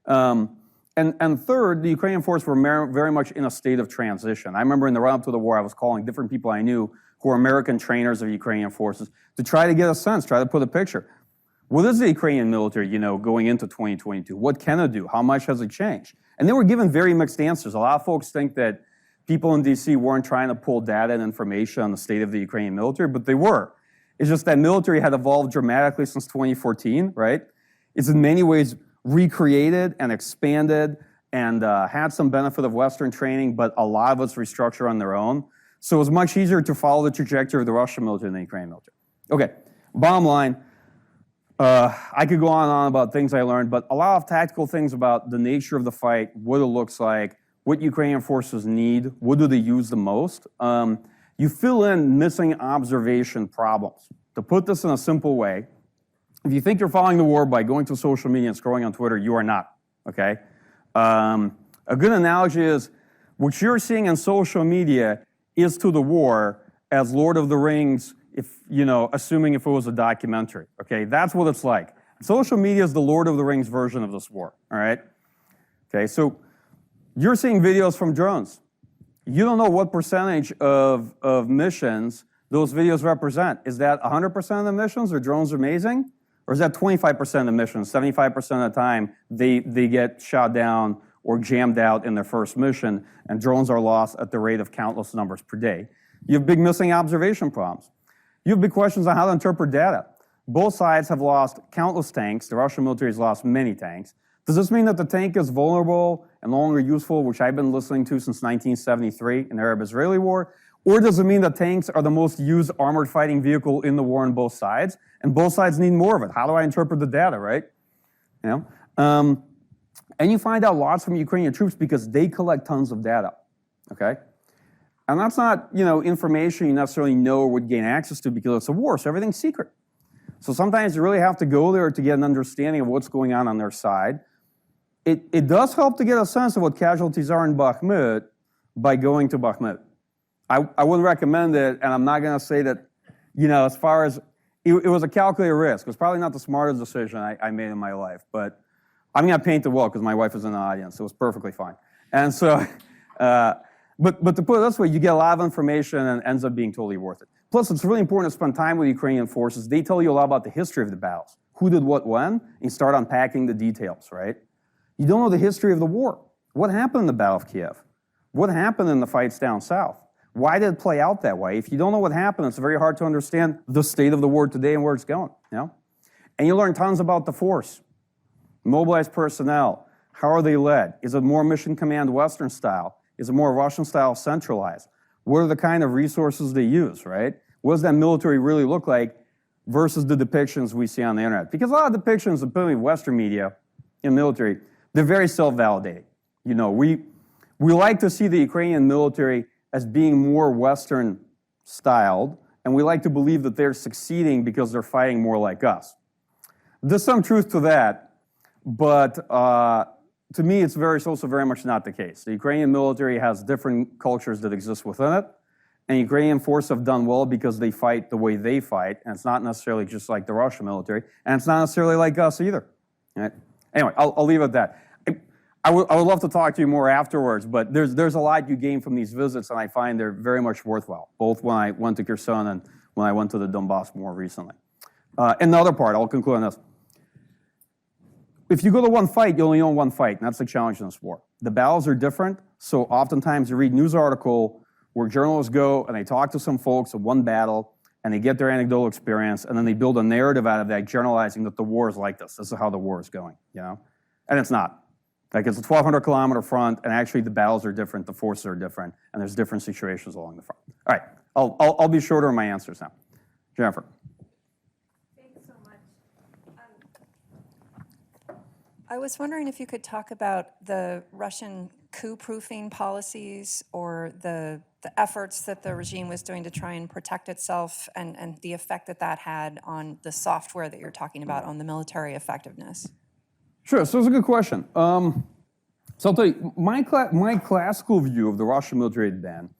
And third, the Ukrainian forces were very much in a state of transition. I remember in the run-up to the war, I was calling different people I knew who were American trainers of Ukrainian forces to try to get a sense, try to put a picture. What is the Ukrainian military, going into 2022? What can it do? How much has it changed? And they were given very mixed answers. A lot of folks think that people in D.C. weren't trying to pull data and information on the state of the Ukrainian military, but they were. It's just that military had evolved dramatically since 2014, right? It's in many ways recreated and expanded and had some benefit of Western training, but a lot of it's restructured on their own. So it was much easier to follow the trajectory of the Russian military than the Ukrainian military. Okay, bottom line, I could go on and on about things I learned, but a lot of tactical things about the nature of the fight, what it looks like, what Ukrainian forces need, what do they use the most. You fill in missing observation problems. To put this in a simple way, if you think you're following the war by going to social media and scrolling on Twitter, you are not, okay? A good analogy is what you're seeing in social media is to the war as Lord of the Rings, assuming if it was a documentary, okay? That's what it's like. Social media is the Lord of the Rings version of this war, all right? Okay, so you're seeing videos from drones. You don't know what percentage of missions those videos represent. Is that 100% of the missions, are drones amazing? Or is that 25% of the missions, 75% of the time they get shot down or jammed out in their first mission, and drones are lost at the rate of countless numbers per day? You have big missing observation problems. You have big questions on how to interpret data. Both sides have lost countless tanks. The Russian military has lost many tanks. Does this mean that the tank is vulnerable and no longer useful, which I've been listening to since 1973 in the Arab-Israeli war? Or does it mean that tanks are the most used armored fighting vehicle in the war on both sides, and both sides need more of it? How do I interpret the data, right? And you find out lots from Ukrainian troops because they collect tons of data, okay? And that's not, information you necessarily know or would gain access to because it's a war, so everything's secret. So sometimes you really have to go there to get an understanding of what's going on their side. It does help to get a sense of what casualties are in Bakhmut by going to Bakhmut. I wouldn't recommend it, and I'm not going to say that, as far as, it was a calculated risk. It was probably not the smartest decision I made in my life, but I'm going to paint the wall because my wife is in the audience, so it was perfectly fine. And so, but to put it this way, you get a lot of information and it ends up being totally worth it. Plus, it's really important to spend time with Ukrainian forces. They tell you a lot about the history of the battles, who did what when, and you start unpacking the details, right? You don't know the history of the war. What happened in the Battle of Kiev? What happened in the fights down south? Why did it play out that way? If you don't know what happened, it's very hard to understand the state of the war today and where it's going, And you learn tons about the force. Mobilized personnel, how are they led? Is it more mission command Western style? Is it more Russian style centralized? What are the kind of resources they use, right? What does that military really look like versus the depictions we see on the internet? Because a lot of depictions, particularly Western media in military, they're very self-validating. We like to see the Ukrainian military as being more Western styled, and we like to believe that they're succeeding because they're fighting more like us. There's some truth to that, but to me, it's also very much not the case. The Ukrainian military has different cultures that exist within it, and Ukrainian forces have done well because they fight the way they fight, and it's not necessarily just like the Russian military, and it's not necessarily like us either. Right? Anyway, I'll leave it at that. I would love to talk to you more afterwards, but there's a lot you gain from these visits, and I find they're very much worthwhile, both when I went to Kherson and when I went to the Donbass more recently. And the other part, I'll conclude on this. If you go to one fight, you only own one fight, and that's the challenge in this war. The battles are different, so oftentimes you read news article where journalists go and they talk to some folks at one battle, and they get their anecdotal experience, and then they build a narrative out of that, generalizing that the war is like this. This is how the war is going, And it's not. Like, it's a 1,200-kilometer front, and actually the battles are different, the forces are different, and there's different situations along the front. All right, I'll be shorter in my answers now. Jennifer. Thanks so much. I was wondering if you could talk about the Russian coup-proofing policies or the efforts that the regime was doing to try and protect itself and the effect that had on the software that you're talking about on the military effectiveness. Sure, so it's a good question. So I'll tell you, my classical view of the Russian military then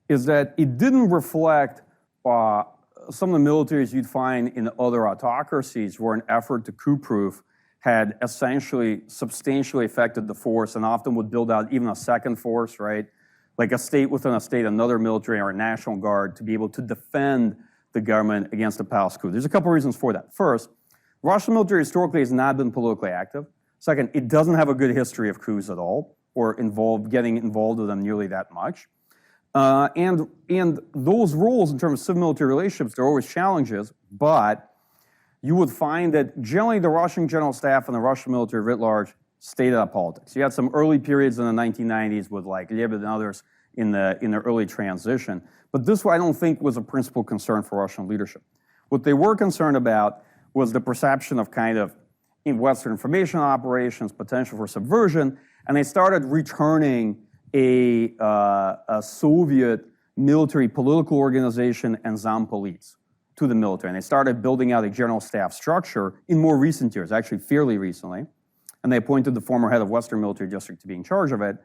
is that it didn't reflect some of the militaries you'd find in other autocracies where an effort to coup-proof had essentially substantially affected the force and often would build out even a second force, right? Like a state within a state, another military or a national guard to be able to defend the government against a palace coup. There's a couple reasons for that. First, Russian military historically has not been politically active. Second, it doesn't have a good history of coups at all or getting involved with them nearly that much. And those roles in terms of civil-military relationships, there are always challenges, but you would find that generally the Russian general staff and the Russian military writ large stayed out of politics. You had some early periods in the 1990s with like Lebedev and others in the early transition, but this I don't think was a principal concern for Russian leadership. What they were concerned about was the perception of kind of in Western information operations, potential for subversion, and they started returning a Soviet military political organization and Zampolits to the military. And they started building out a general staff structure in more recent years, actually fairly recently. And they appointed the former head of Western Military District to be in charge of it,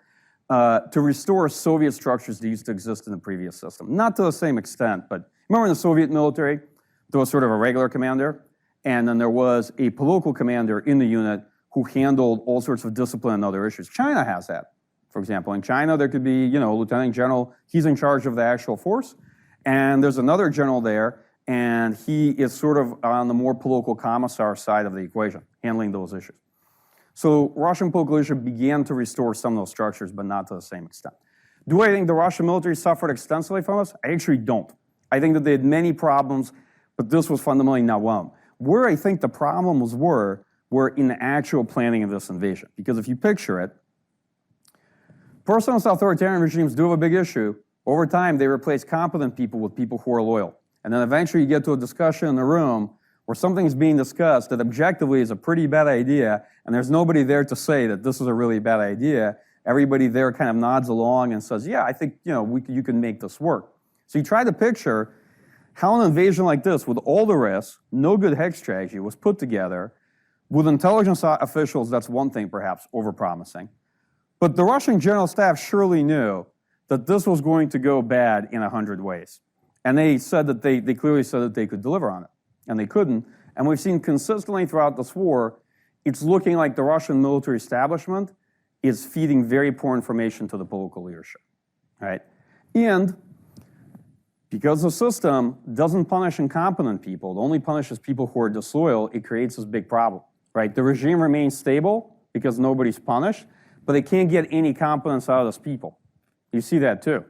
to restore Soviet structures that used to exist in the previous system. Not to the same extent, but remember in the Soviet military, there was sort of a regular commander, and then there was a political commander in the unit who handled all sorts of discipline and other issues. China has that. For example, in China, there could be, a lieutenant general, he's in charge of the actual force, and there's another general there, and he is sort of on the more political commissar side of the equation, handling those issues. So Russian political leadership began to restore some of those structures, but not to the same extent. Do I think the Russian military suffered extensively from this? I actually don't. I think that they had many problems, but this was fundamentally not one of them. Where I think the problems were in the actual planning of this invasion. Because if you picture it, personalist authoritarian regimes do have a big issue. Over time, they replace competent people with people who are loyal. And then eventually you get to a discussion in the room where something's being discussed that objectively is a pretty bad idea, and there's nobody there to say that this is a really bad idea. Everybody there kind of nods along and says, yeah, I think you can make this work. So you try to picture how an invasion like this, with all the risks, no good hex strategy, was put together. With intelligence officials, that's one thing, perhaps, overpromising. But the Russian general staff surely knew that this was going to go bad in 100 ways. And they said that they clearly said that they could deliver on it. And they couldn't. And we've seen consistently throughout this war, it's looking like the Russian military establishment is feeding very poor information to the political leadership, right? And because the system doesn't punish incompetent people, it only punishes people who are disloyal, it creates this big problem, right? The regime remains stable because nobody's punished, but they can't get any competence out of those people. You see that too.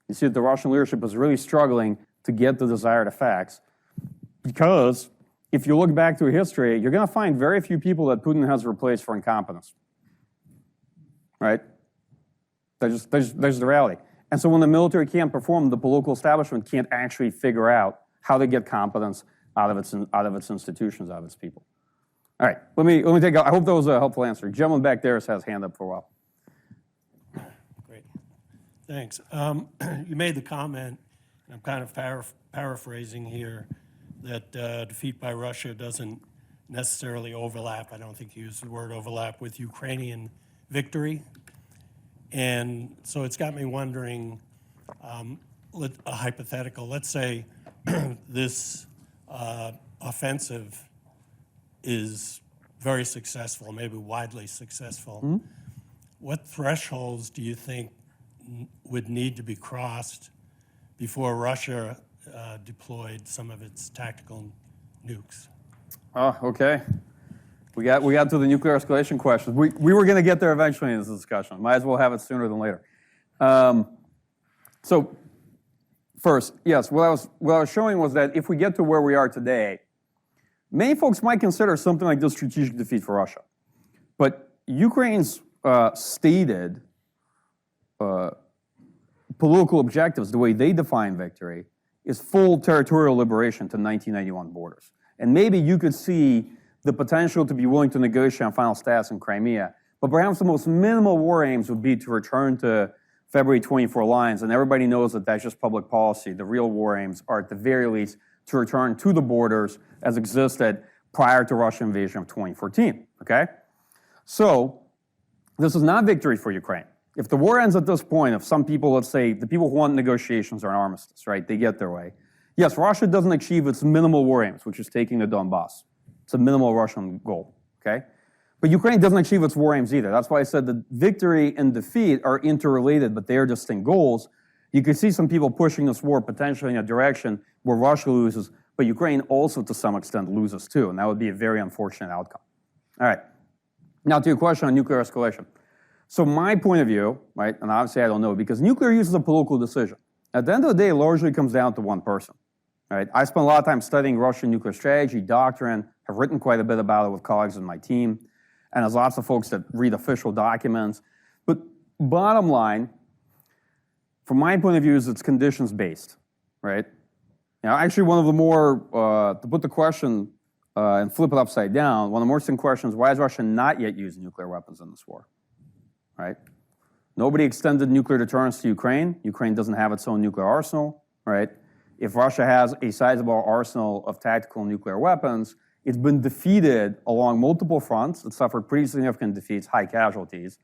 You see that the Russian leadership is really struggling to get the desired effects, because if you look back through history, you're going to find very few people that Putin has replaced for incompetence, right? That's the reality. And so when the military can't perform, the political establishment can't actually figure out how to get competence out of its institutions, out of its people. All right, let me take. I hope that was a helpful answer. Gentleman back there has his hand up for a while. Great, thanks. You made the comment, and I'm kind of paraphrasing here, that defeat by Russia doesn't necessarily overlap. I don't think you used the word overlap with Ukrainian victory. And so it's got me wondering, a hypothetical, let's say this offensive is very successful, maybe widely successful. Mm-hmm. What thresholds do you think would need to be crossed before Russia deployed some of its tactical nukes? Oh, okay. We got to the nuclear escalation questions. We were going to get there eventually in this discussion. Might as well have it sooner than later. So first, yes, what I was showing was that if we get to where we are today, many folks might consider something like this strategic defeat for Russia. But Ukraine's stated political objectives, the way they define victory, is full territorial liberation to 1991 borders. And maybe you could see the potential to be willing to negotiate on final status in Crimea, but perhaps the most minimal war aims would be to return to February 24 lines, and everybody knows that that's just public policy. The real war aims are, at the very least, to return to the borders as existed prior to Russian invasion of 2014, okay? So, this is not victory for Ukraine. If the war ends at this point, if some people, let's say, the people who want negotiations or an armistice, right, they get their way. Yes, Russia doesn't achieve its minimal war aims, which is taking the Donbass. It's a minimal Russian goal, okay? But Ukraine doesn't achieve its war aims either. That's why I said that victory and defeat are interrelated, but they are distinct goals. You can see some people pushing this war potentially in a direction where Russia loses, but Ukraine also to some extent loses too, and that would be a very unfortunate outcome. All right, now to your question on nuclear escalation. So my point of view, right, and obviously I don't know, because nuclear use is a political decision. At the end of the day, it largely comes down to one person. Right? I spent a lot of time studying Russian nuclear strategy, doctrine, have written quite a bit about it with colleagues in my team, and there's lots of folks that read official documents. But bottom line, from my point of view, is it's conditions-based, right? Now, actually, one of the more, to put the question and flip it upside down, one of the more interesting questions, why has Russia not yet used nuclear weapons in this war, right? Nobody extended nuclear deterrence to Ukraine. Ukraine doesn't have its own nuclear arsenal, right? If Russia has a sizable arsenal of tactical nuclear weapons, it's been defeated along multiple fronts. It suffered pretty significant defeats, high casualties.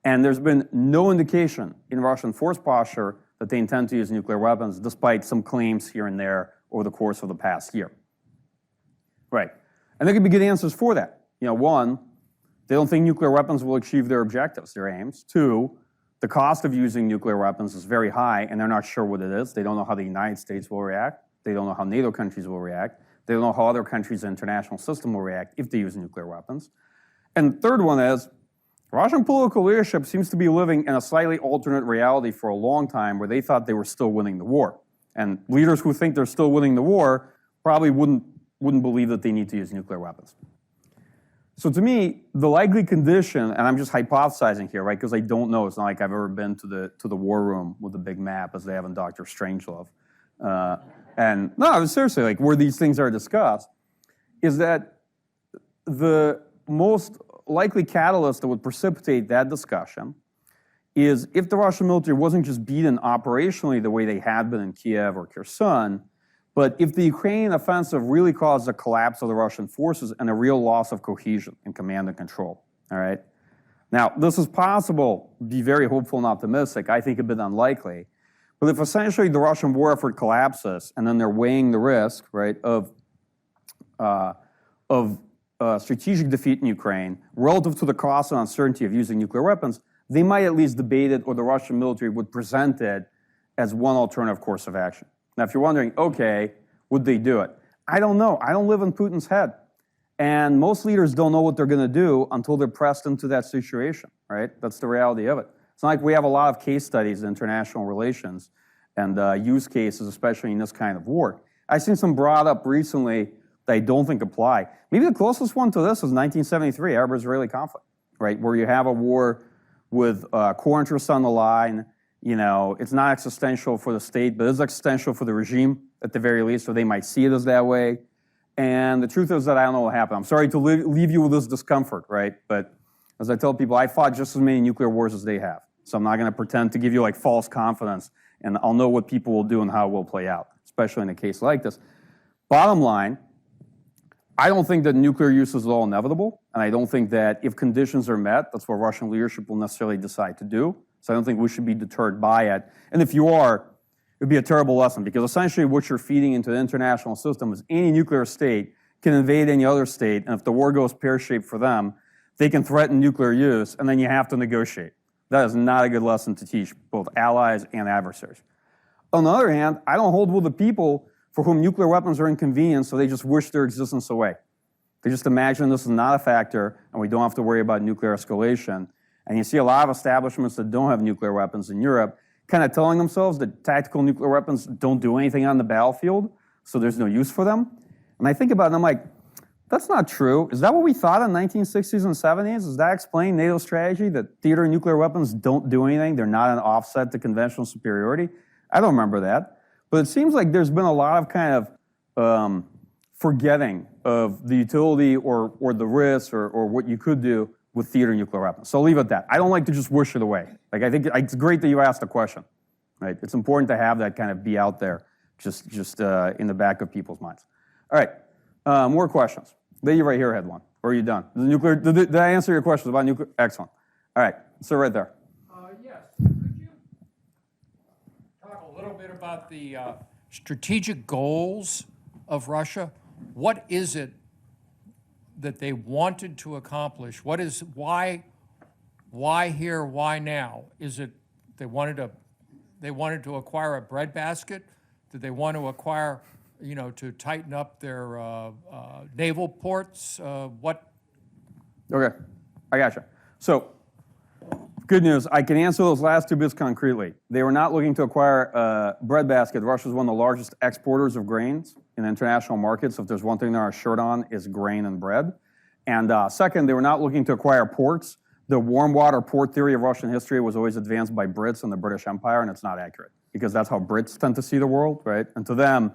And there's been no indication in Russian force posture that they intend to use nuclear weapons, despite some claims here and there over the course of the past year. Right. And there could be good answers for that. One, they don't think nuclear weapons will achieve their objectives, their aims. Two, the cost of using nuclear weapons is very high, and they're not sure what it is. They don't know how the United States will react. They don't know how NATO countries will react. They don't know how other countries in the international system will react if they use nuclear weapons. And the third one is, Russian political leadership seems to be living in a slightly alternate reality for a long time where they thought they were still winning the war. And leaders who think they're still winning the war probably wouldn't believe that they need to use nuclear weapons. So to me, the likely condition, and I'm just hypothesizing here, right, because I don't know. It's not like I've ever been to the war room with a big map as they have in Dr. Strangelove. And no, seriously, like where these things are discussed. is that the most likely catalyst that would precipitate that discussion is if the Russian military wasn't just beaten operationally the way they had been in Kiev or Kherson, but if the Ukrainian offensive really caused a collapse of the Russian forces and a real loss of cohesion in command and control, all right? Now, this is possible, be very hopeful and optimistic, I think a bit unlikely, but if essentially the Russian war effort collapses and then they're weighing the risk, right, of strategic defeat in Ukraine relative to the cost and uncertainty of using nuclear weapons, they might at least debate it, or the Russian military would present it as one alternative course of action. Now, if you're wondering, okay, would they do it? I don't know. I don't live in Putin's head. And most leaders don't know what they're going to do until they're pressed into that situation, right? That's the reality of it. It's not like we have a lot of case studies in international relations and use cases, especially in this kind of war. I've seen some brought up recently that I don't think apply. Maybe the closest one to this was 1973, Arab-Israeli conflict, right? Where you have a war with core interests on the line. You know, it's not existential for the state, but it's existential for the regime at the very least, so they might see it as that way. And the truth is that I don't know what happened. I'm sorry to leave you with this discomfort, right? But as I tell people, I fought just as many nuclear wars as they have. So I'm not going to pretend to give you like false confidence, and I'll know what people will do and how it will play out, especially in a case like this. Bottom line, I don't think that nuclear use is at all inevitable, and I don't think that if conditions are met, that's what Russian leadership will necessarily decide to do. So I don't think we should be deterred by it. And if you are, it would be a terrible lesson, because essentially what you're feeding into the international system is any nuclear state can invade any other state, and if the war goes pear-shaped for them, they can threaten nuclear use, and then you have to negotiate. That is not a good lesson to teach both allies and adversaries. On the other hand, I don't hold with the people for whom nuclear weapons are inconvenient, so they just wish their existence away. They just imagine this is not a factor, and we don't have to worry about nuclear escalation. And you see a lot of establishments that don't have nuclear weapons in Europe kind of telling themselves that tactical nuclear weapons don't do anything on the battlefield, so there's no use for them. And I think about it, and I'm like, that's not true. Is that what we thought in the 1960s and 70s? Does that explain NATO's strategy, that theater nuclear weapons don't do anything? They're not an offset to conventional superiority? I don't remember that. But it seems like there's been a lot of kind of forgetting of the utility or the risks or what you could do with theater nuclear weapons. So I'll leave it at that. I don't like to just wish it away. Like, I think it's great that you asked the question, right? It's important to have that kind of be out there just in the back of people's minds. All right, more questions. Lady right here had one. Or are you done? Did I answer your questions about nuclear? Excellent. All right, so right there. Yes. Could you talk a little bit about the strategic goals of Russia? What is it that they wanted to accomplish? Why here, why now? Is it they wanted to acquire a breadbasket? Did they want to acquire, to tighten up their naval ports? What? Okay, I gotcha. So, good news, I can answer those last two bits concretely. They were not looking to acquire a breadbasket. Russia is one of the largest exporters of grains in international markets. If there's one thing they're short on, is grain and bread. And second, they were not looking to acquire ports. The warm water port theory of Russian history was always advanced by Brits and the British Empire, and it's not accurate, because that's how Brits tend to see the world, right? And to them,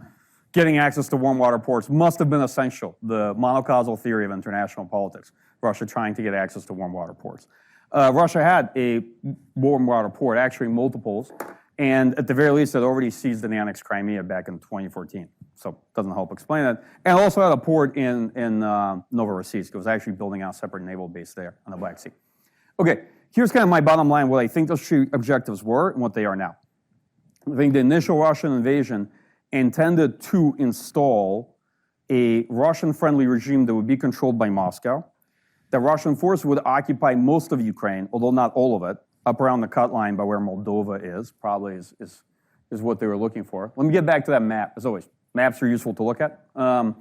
getting access to warm water ports must have been essential, the monocausal theory of international politics, Russia trying to get access to warm water ports. Russia had a warm water port, actually multiples, and at the very least, it already seized and annexed Crimea back in 2014. So it doesn't help explain it. And also had a port in Novorossiysk. It was actually building out a separate naval base there on the Black Sea. Okay, here's kind of my bottom line, what I think those three objectives were and what they are now. I think the initial Russian invasion intended to install a Russian-friendly regime that would be controlled by Moscow. The Russian force would occupy most of Ukraine, although not all of it, up around the cut line by where Moldova is, probably is what they were looking for. Let me get back to that map, as always. Maps are useful to look at. And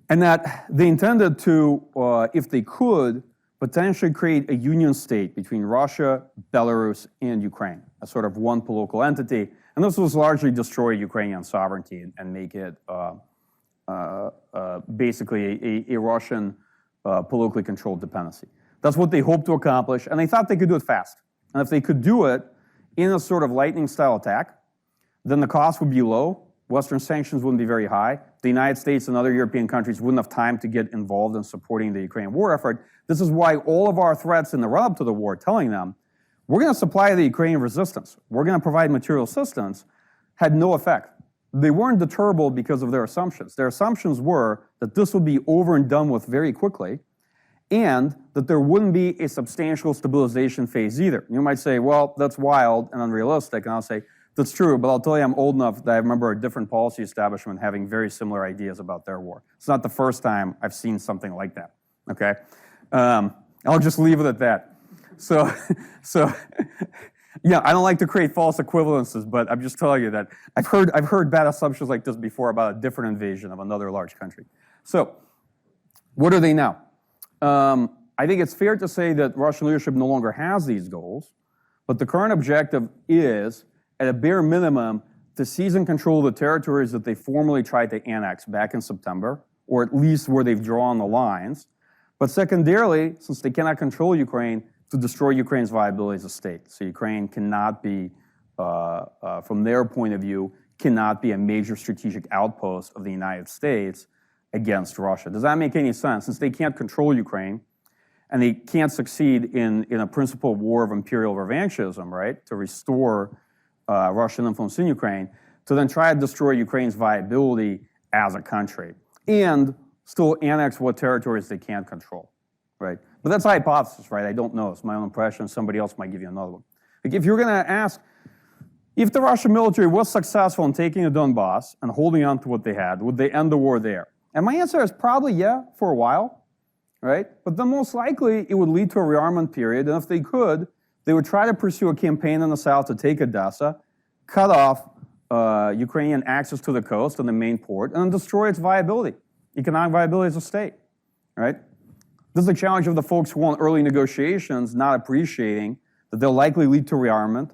that they intended to, if they could, potentially create a union state between Russia, Belarus, and Ukraine, a sort of one political entity. And this was largely destroy Ukrainian sovereignty and make it basically a Russian politically controlled dependency. That's what they hoped to accomplish, and they thought they could do it fast. And if they could do it in a sort of lightning-style attack, then the cost would be low, Western sanctions wouldn't be very high, the United States and other European countries wouldn't have time to get involved in supporting the Ukrainian war effort. This is why all of our threats in the run-up to the war, telling them, we're going to supply the Ukrainian resistance, we're going to provide material assistance, had no effect. They weren't deterrable because of their assumptions. Their assumptions were that this would be over and done with very quickly, and that there wouldn't be a substantial stabilization phase either. You might say, well, that's wild and unrealistic, and I'll say, that's true, but I'll tell you I'm old enough that I remember a different policy establishment having very similar ideas about their war. It's not the first time I've seen something like that, okay? I'll just leave it at that. So yeah, I don't like to create false equivalences, but I'm just telling you that I've heard bad assumptions like this before about a different invasion of another large country. So what are they now? I think it's fair to say that Russian leadership no longer has these goals, but the current objective is, at a bare minimum, to seize and control the territories that they formally tried to annex back in September, or at least where they've drawn the lines. But secondarily, since they cannot control Ukraine, to destroy Ukraine's viability as a state. So Ukraine cannot be, from their point of view, cannot be a major strategic outpost of the United States against Russia. Does that make any sense? Since they can't control Ukraine, and they can't succeed in a principled war of imperial revanchism, right, to restore Russian influence in Ukraine, to then try to destroy Ukraine's viability as a country, and still annex what territories they can't control, right? But that's a hypothesis, right? I don't know. It's my own impression. Somebody else might give you another one. Like if you're going to ask, if the Russian military was successful in taking the Donbass and holding on to what they had, would they end the war there? And my answer is probably yeah, for a while, right? But then most likely it would lead to a rearmament period, and if they could, they would try to pursue a campaign in the south to take Odessa, cut off Ukrainian access to the coast and the main port, and then destroy its viability, economic viability as a state, right? This is the challenge of the folks who want early negotiations, not appreciating that they'll likely lead to rearmament,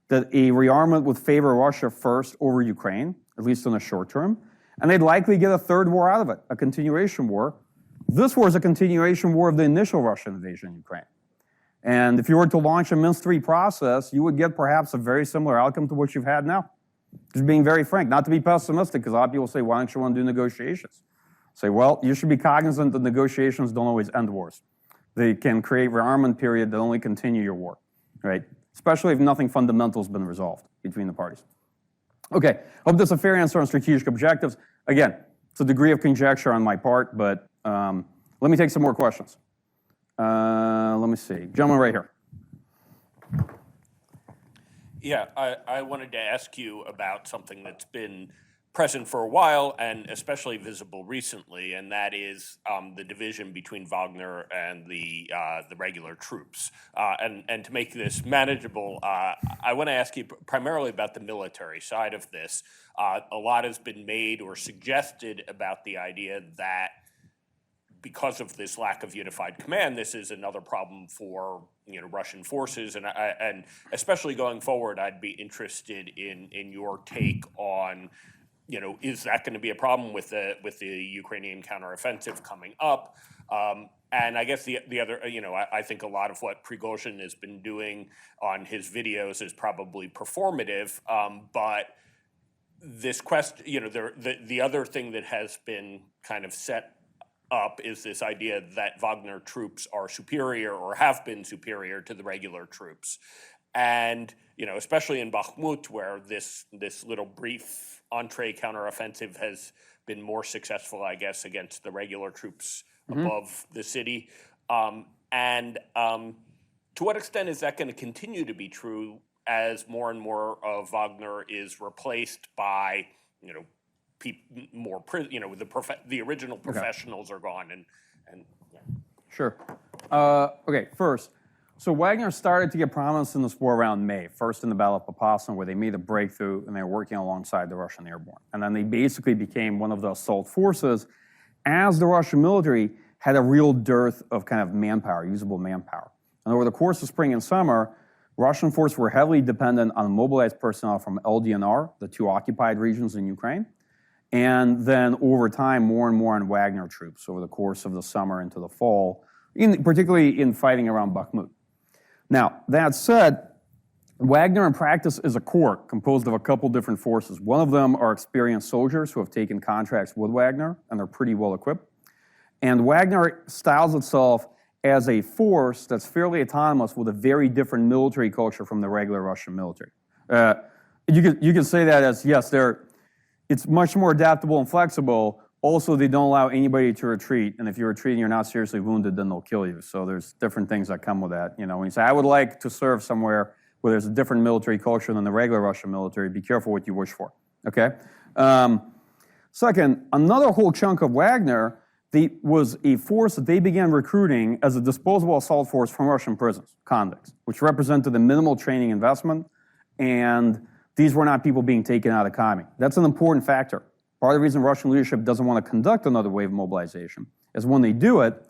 that a rearmament would favor Russia first over Ukraine, at least in the short term, and they'd likely get a third war out of it, a continuation war. This war is a continuation war of the initial Russian invasion in Ukraine. And if you were to launch a Minsk III process, you would get perhaps a very similar outcome to what you've had now. Just being very frank, not to be pessimistic, because a lot of people say, why don't you want to do negotiations? Say, well, you should be cognizant that negotiations don't always end wars. They can create rearmament period that only continue your war, right? Especially if nothing fundamental has been resolved between the parties. Okay, hope that's a fair answer on strategic objectives. Again, it's a degree of conjecture on my part, but let me take some more questions. Let me see. Gentleman right here. Yeah, I wanted to ask you about something that's been present for a while and especially visible recently, and that is the division between Wagner and the regular troops. And to make this manageable, I want to ask you primarily about the military side of this. A lot has been made or suggested about the idea that because of this lack of unified command, this is another problem for Russian forces, and especially going forward, I'd be interested in your take on, is that going to be a problem with the Ukrainian counteroffensive coming up? And I guess the other, I think a lot of what Prigozhin has been doing on his videos is probably performative, but this question, the other thing that has been kind of set up is this idea that Wagner troops are superior or have been superior to the regular troops. And, especially in Bakhmut, where this little brief entree counteroffensive has been more successful, I guess, against the regular troops above the city. And to what extent is that going to continue to be true as more and more of Wagner is replaced by, the original professionals are gone, and yeah. Sure. Okay, first, so Wagner started to get prominence in this war around May, first in the Battle of Popasna, where they made a breakthrough and they were working alongside the Russian airborne. And then they basically became one of the assault forces as the Russian military had a real dearth of kind of manpower, usable manpower. And over the course of spring and summer, Russian forces were heavily dependent on mobilized personnel from LDNR, the two occupied regions in Ukraine, and then over time, more and more on Wagner troops over the course of the summer into the fall, particularly in fighting around Bakhmut. Now, that said, Wagner in practice is a corps composed of a couple different forces. One of them are experienced soldiers who have taken contracts with Wagner, and they're pretty well equipped. And Wagner styles itself as a force that's fairly autonomous with a very different military culture from the regular Russian military. You could say that as, yes, it's much more adaptable and flexible. Also, they don't allow anybody to retreat, and if you're retreating, you're not seriously wounded, then they'll kill you. So there's different things that come with that. You know, when you say, I would like to serve somewhere where there's a different military culture than the regular Russian military, be careful what you wish for, okay? Second, another whole chunk of Wagner was a force that they began recruiting as a disposable assault force from Russian prisons, convicts, which represented a minimal training investment, and these were not people being taken out of the economy. That's an important factor. Part of the reason Russian leadership doesn't want to conduct another wave of mobilization is when they do it,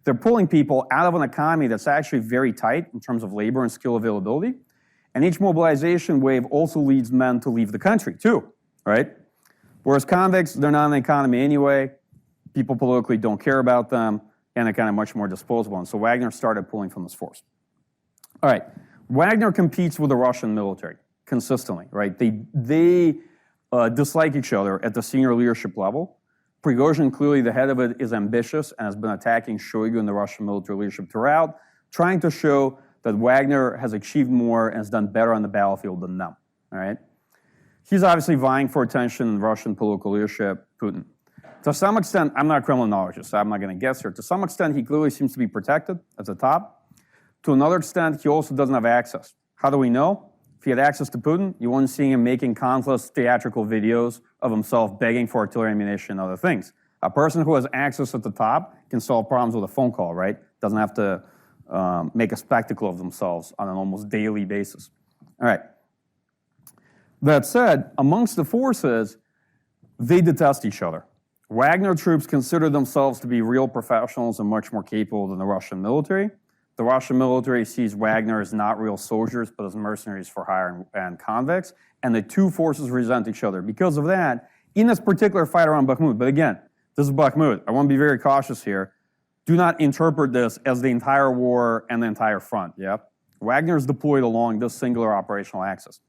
they're pulling people out of an economy that's actually very tight in terms of labor and skill availability, and each mobilization wave also leads men to leave the country too, right? Whereas convicts, they're not in the economy anyway, people politically don't care about them, and they're kind of much more disposable. And so Wagner started pulling from this force. All right, Wagner competes with the Russian military consistently, right? They dislike each other at the senior leadership level. Prigozhin, clearly the head of it, is ambitious and has been attacking Shoigu and the Russian military leadership throughout, trying to show that Wagner has achieved more and has done better on the battlefield than them, all right? He's obviously vying for attention in Russian political leadership, Putin. To some extent, I'm not a criminologist, so I'm not going to guess here. To some extent, he clearly seems to be protected at the top. To another extent, he also doesn't have access. How do we know? If he had access to Putin, you wouldn't see him making countless theatrical videos of himself begging for artillery ammunition and other things. A person who has access at the top can solve problems with a phone call, right? Doesn't have to make a spectacle of themselves on an almost daily basis. All right. That said, amongst the forces, they detest each other. Wagner troops consider themselves to be real professionals and much more capable than the Russian military. The Russian military sees Wagner as not real soldiers, but as mercenaries for hire and convicts, and the two forces resent each other. Because of that, in this particular fight around Bakhmut, but again, this is Bakhmut. I want to be very cautious here. Do not interpret this as the entire war and the entire front, yeah? Wagner is deployed along this singular operational axis.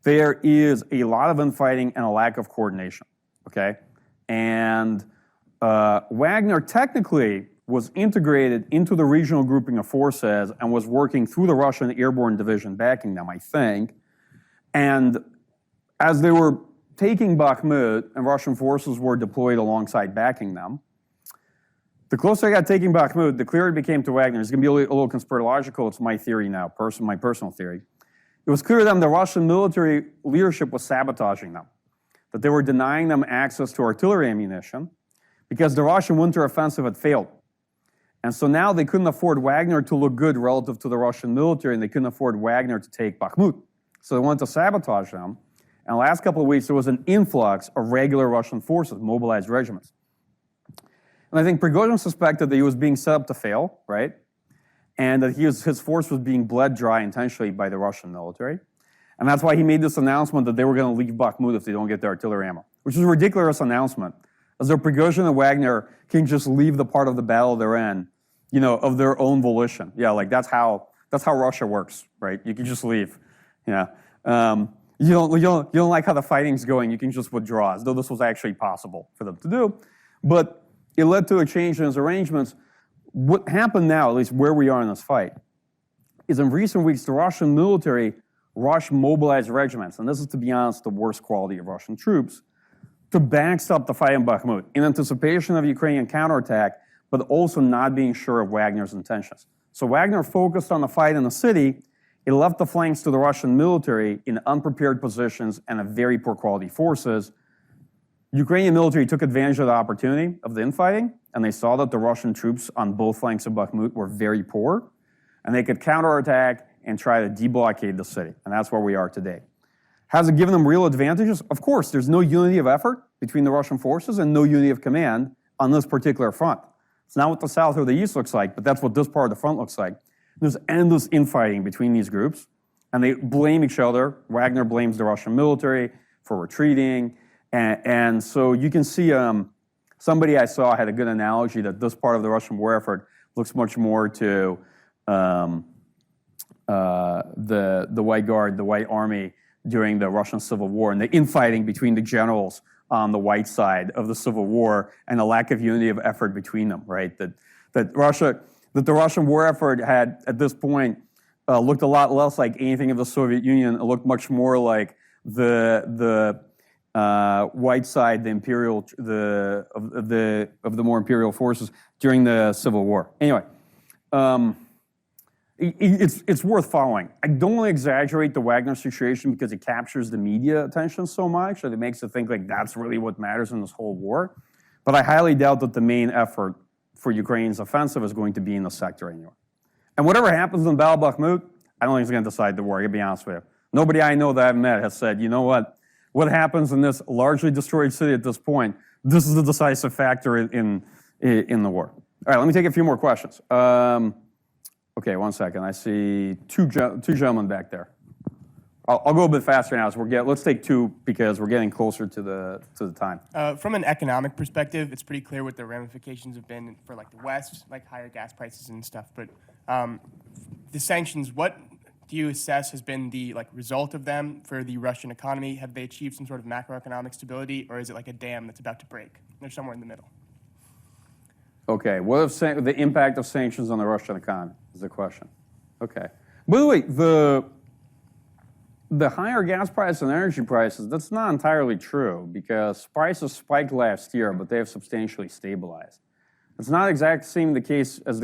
There is a lot of infighting and a lack of coordination, okay? And Wagner technically was integrated into the regional grouping of forces and was working through the Russian Airborne Division backing them, I think. And as they were taking Bakhmut and Russian forces were deployed alongside backing them, the closer I got taking Bakhmut, the clearer it became to Wagner. It's going to be a little conspirological. It's my theory now, my personal theory. It was clear to them the Russian military leadership was sabotaging them, that they were denying them access to artillery ammunition because the Russian winter offensive had failed. And so now they couldn't afford Wagner to look good relative to the Russian military, and they couldn't afford Wagner to take Bakhmut. So they wanted to sabotage them. And the last couple of weeks, there was an influx of regular Russian forces, mobilized regiments. And I think Prigozhin suspected that he was being set up to fail, right? And that his force was being bled dry intentionally by the Russian military. And that's why he made this announcement that they were going to leave Bakhmut if they don't get their artillery ammo, which is a ridiculous announcement. As though Prigozhin and Wagner can just leave the part of the battle they're in, you know, of their own volition. Yeah, like that's how Russia works, right? You can just leave. Yeah. You don't like how the fighting's going, you can just withdraw, as though this was actually possible for them to do. But it led to a change in his arrangements. What happened now, at least where we are in this fight, is in recent weeks, the Russian military rushed mobilized regiments, and this is, to be honest, the worst quality of Russian troops, to backstop the fight in Bakhmut in anticipation of Ukrainian counterattack, but also not being sure of Wagner's intentions. So Wagner focused on the fight in the city. It left the flanks to the Russian military in unprepared positions and a very poor quality forces. Ukrainian military took advantage of the opportunity of the infighting, and they saw that the Russian troops on both flanks of Bakhmut were very poor, and they could counterattack and try to deblockade the city. And that's where we are today. Has it given them real advantages? Of course, there's no unity of effort between the Russian forces and no unity of command on this particular front. It's not what the South or the East looks like, but that's what this part of the front looks like. There's endless infighting between these groups, and they blame each other. Wagner blames the Russian military for retreating, and so you can see somebody I saw had a good analogy that this part of the Russian war effort looks much more to the White Guard, the White Army during the Russian Civil War, and the infighting between the generals on the white side of the Civil War, and the lack of unity of effort between them, right? That the Russian war effort had, at this point, looked a lot less like anything of the Soviet Union. It looked much more like the white side, the imperial, of the more imperial forces during the Civil War. Anyway, it's worth following. I don't want to exaggerate the Wagner situation because it captures the media attention so much that it makes it think like that's really what matters in this whole war. But I highly doubt that the main effort for Ukraine's offensive is going to be in the sector anyway. And whatever happens in Battle of Bakhmut, I don't think it's going to decide the war, to be honest with you. Nobody I know that I've met has said, you know what happens in this largely destroyed city at this point, this is the decisive factor in the war. All right, let me take a few more questions. Okay, one second. I see two gentlemen back there. I'll go a bit faster now. Let's take two because we're getting closer to the time. From an economic perspective, it's pretty clear what the ramifications have been for like the West, like higher gas prices and stuff. But the sanctions, what do you assess has been the result of them for the Russian economy? Have they achieved some sort of macroeconomic stability, or is it like a dam that's about to break? They're somewhere in the middle. Okay, what if the impact of sanctions on the Russian economy is the question. Okay. By the way, the higher gas prices and energy prices, that's not entirely true because prices spiked last year, but they have substantially stabilized. It's not exactly the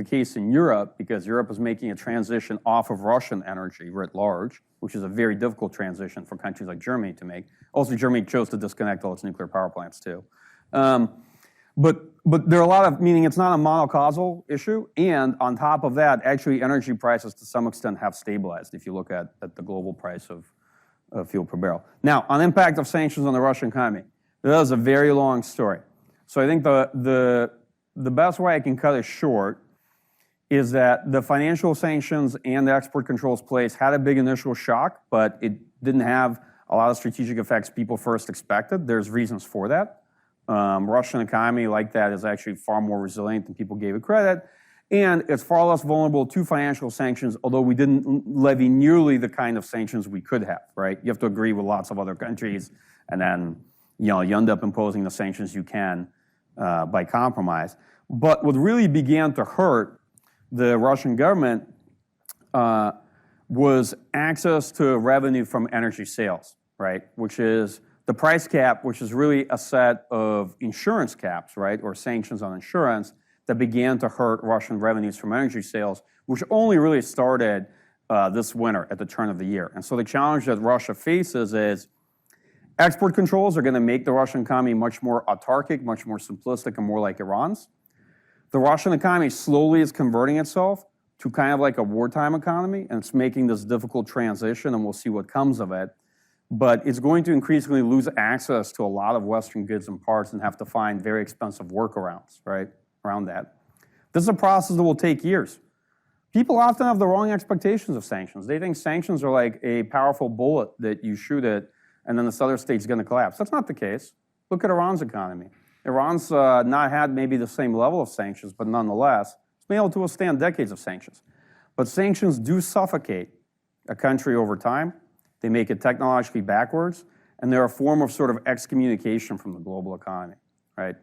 case in Europe because Europe is making a transition off of Russian energy writ large, which is a very difficult transition for countries like Germany to make. Also, Germany chose to disconnect all its nuclear power plants too. But there are a lot of, meaning it's not a monocausal issue, and on top of that, actually energy prices to some extent have stabilized if you look at the global price of fuel per barrel. Now, on impact of sanctions on the Russian economy, that is a very long story. So I think the best way I can cut it short is that the financial sanctions and the export controls place had a big initial shock, but it didn't have a lot of strategic effects people first expected. There's reasons for that. Russian economy like that is actually far more resilient than people gave it credit. And it's far less vulnerable to financial sanctions, although we didn't levy nearly the kind of sanctions we could have, right? You have to agree with lots of other countries, and then you end up imposing the sanctions you can by compromise. But what really began to hurt the Russian government was access to revenue from energy sales, right? Which is the price cap, which is really a set of insurance caps, right, or sanctions on insurance that began to hurt Russian revenues from energy sales, which only really started this winter at the turn of the year. And so the challenge that Russia faces is export controls are going to make the Russian economy much more autarkic, much more simplistic, and more like Iran's. The Russian economy slowly is converting itself to kind of like a wartime economy, and it's making this difficult transition, and we'll see what comes of it. But it's going to increasingly lose access to a lot of Western goods and parts and have to find very expensive workarounds, right, around that. This is a process that will take years. People often have the wrong expectations of sanctions. They think sanctions are like a powerful bullet that you shoot at and then this other state's going to collapse. That's not the case. Look at Iran's economy. Iran's not had maybe the same level of sanctions, but nonetheless, it's been able to withstand decades of sanctions. But sanctions do suffocate a country over time. They make it technologically backwards, and they're a form of sort of excommunication from the global economy, right?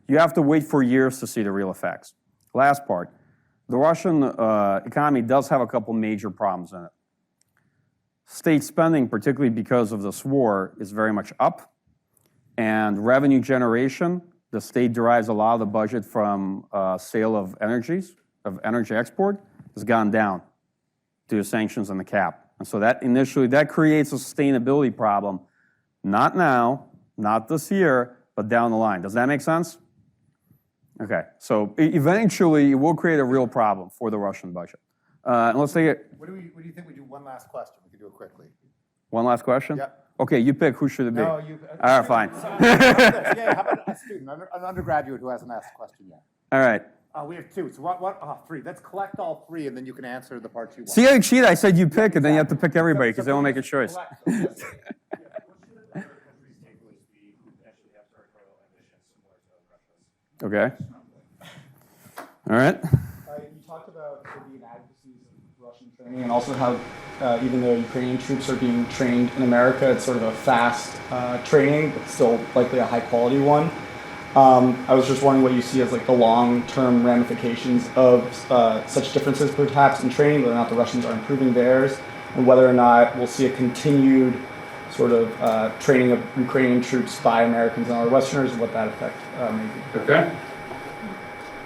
You have to wait for years to see the real effects. Last part, the Russian economy does have a couple major problems in it. State spending, particularly because of this war, is very much up, and revenue generation, the state derives a lot of the budget from sale of energy export, has gone down due to sanctions and the cap. And so that creates a sustainability problem, not now, not this year, but down the line. Does that make sense? Okay, so eventually it will create a real problem for the Russian budget. And let's take it. What do you think we do one last question? We can do it quickly. One last question? Yep. Okay, you pick. Who should it be? No, you. All right, fine. Yeah, how about a student, an undergraduate who hasn't asked a question yet? All right. We have two. So three. Let's collect all three, and then you can answer the parts you want. See how you cheat? I said you pick, and then you have to pick everybody because they won't make a choice. Okay. All right. You talked about the inadequacies of Russian training, and also how even though Ukrainian troops are being trained in America, it's sort of a fast training, but still likely a high-quality one. I was just wondering what you see as like the long-term ramifications of such differences perhaps in training, whether or not the Russians are improving theirs, and whether or not we'll see a continued sort of training of Ukrainian troops by Americans and other Westerners, and what that effect may be. Okay.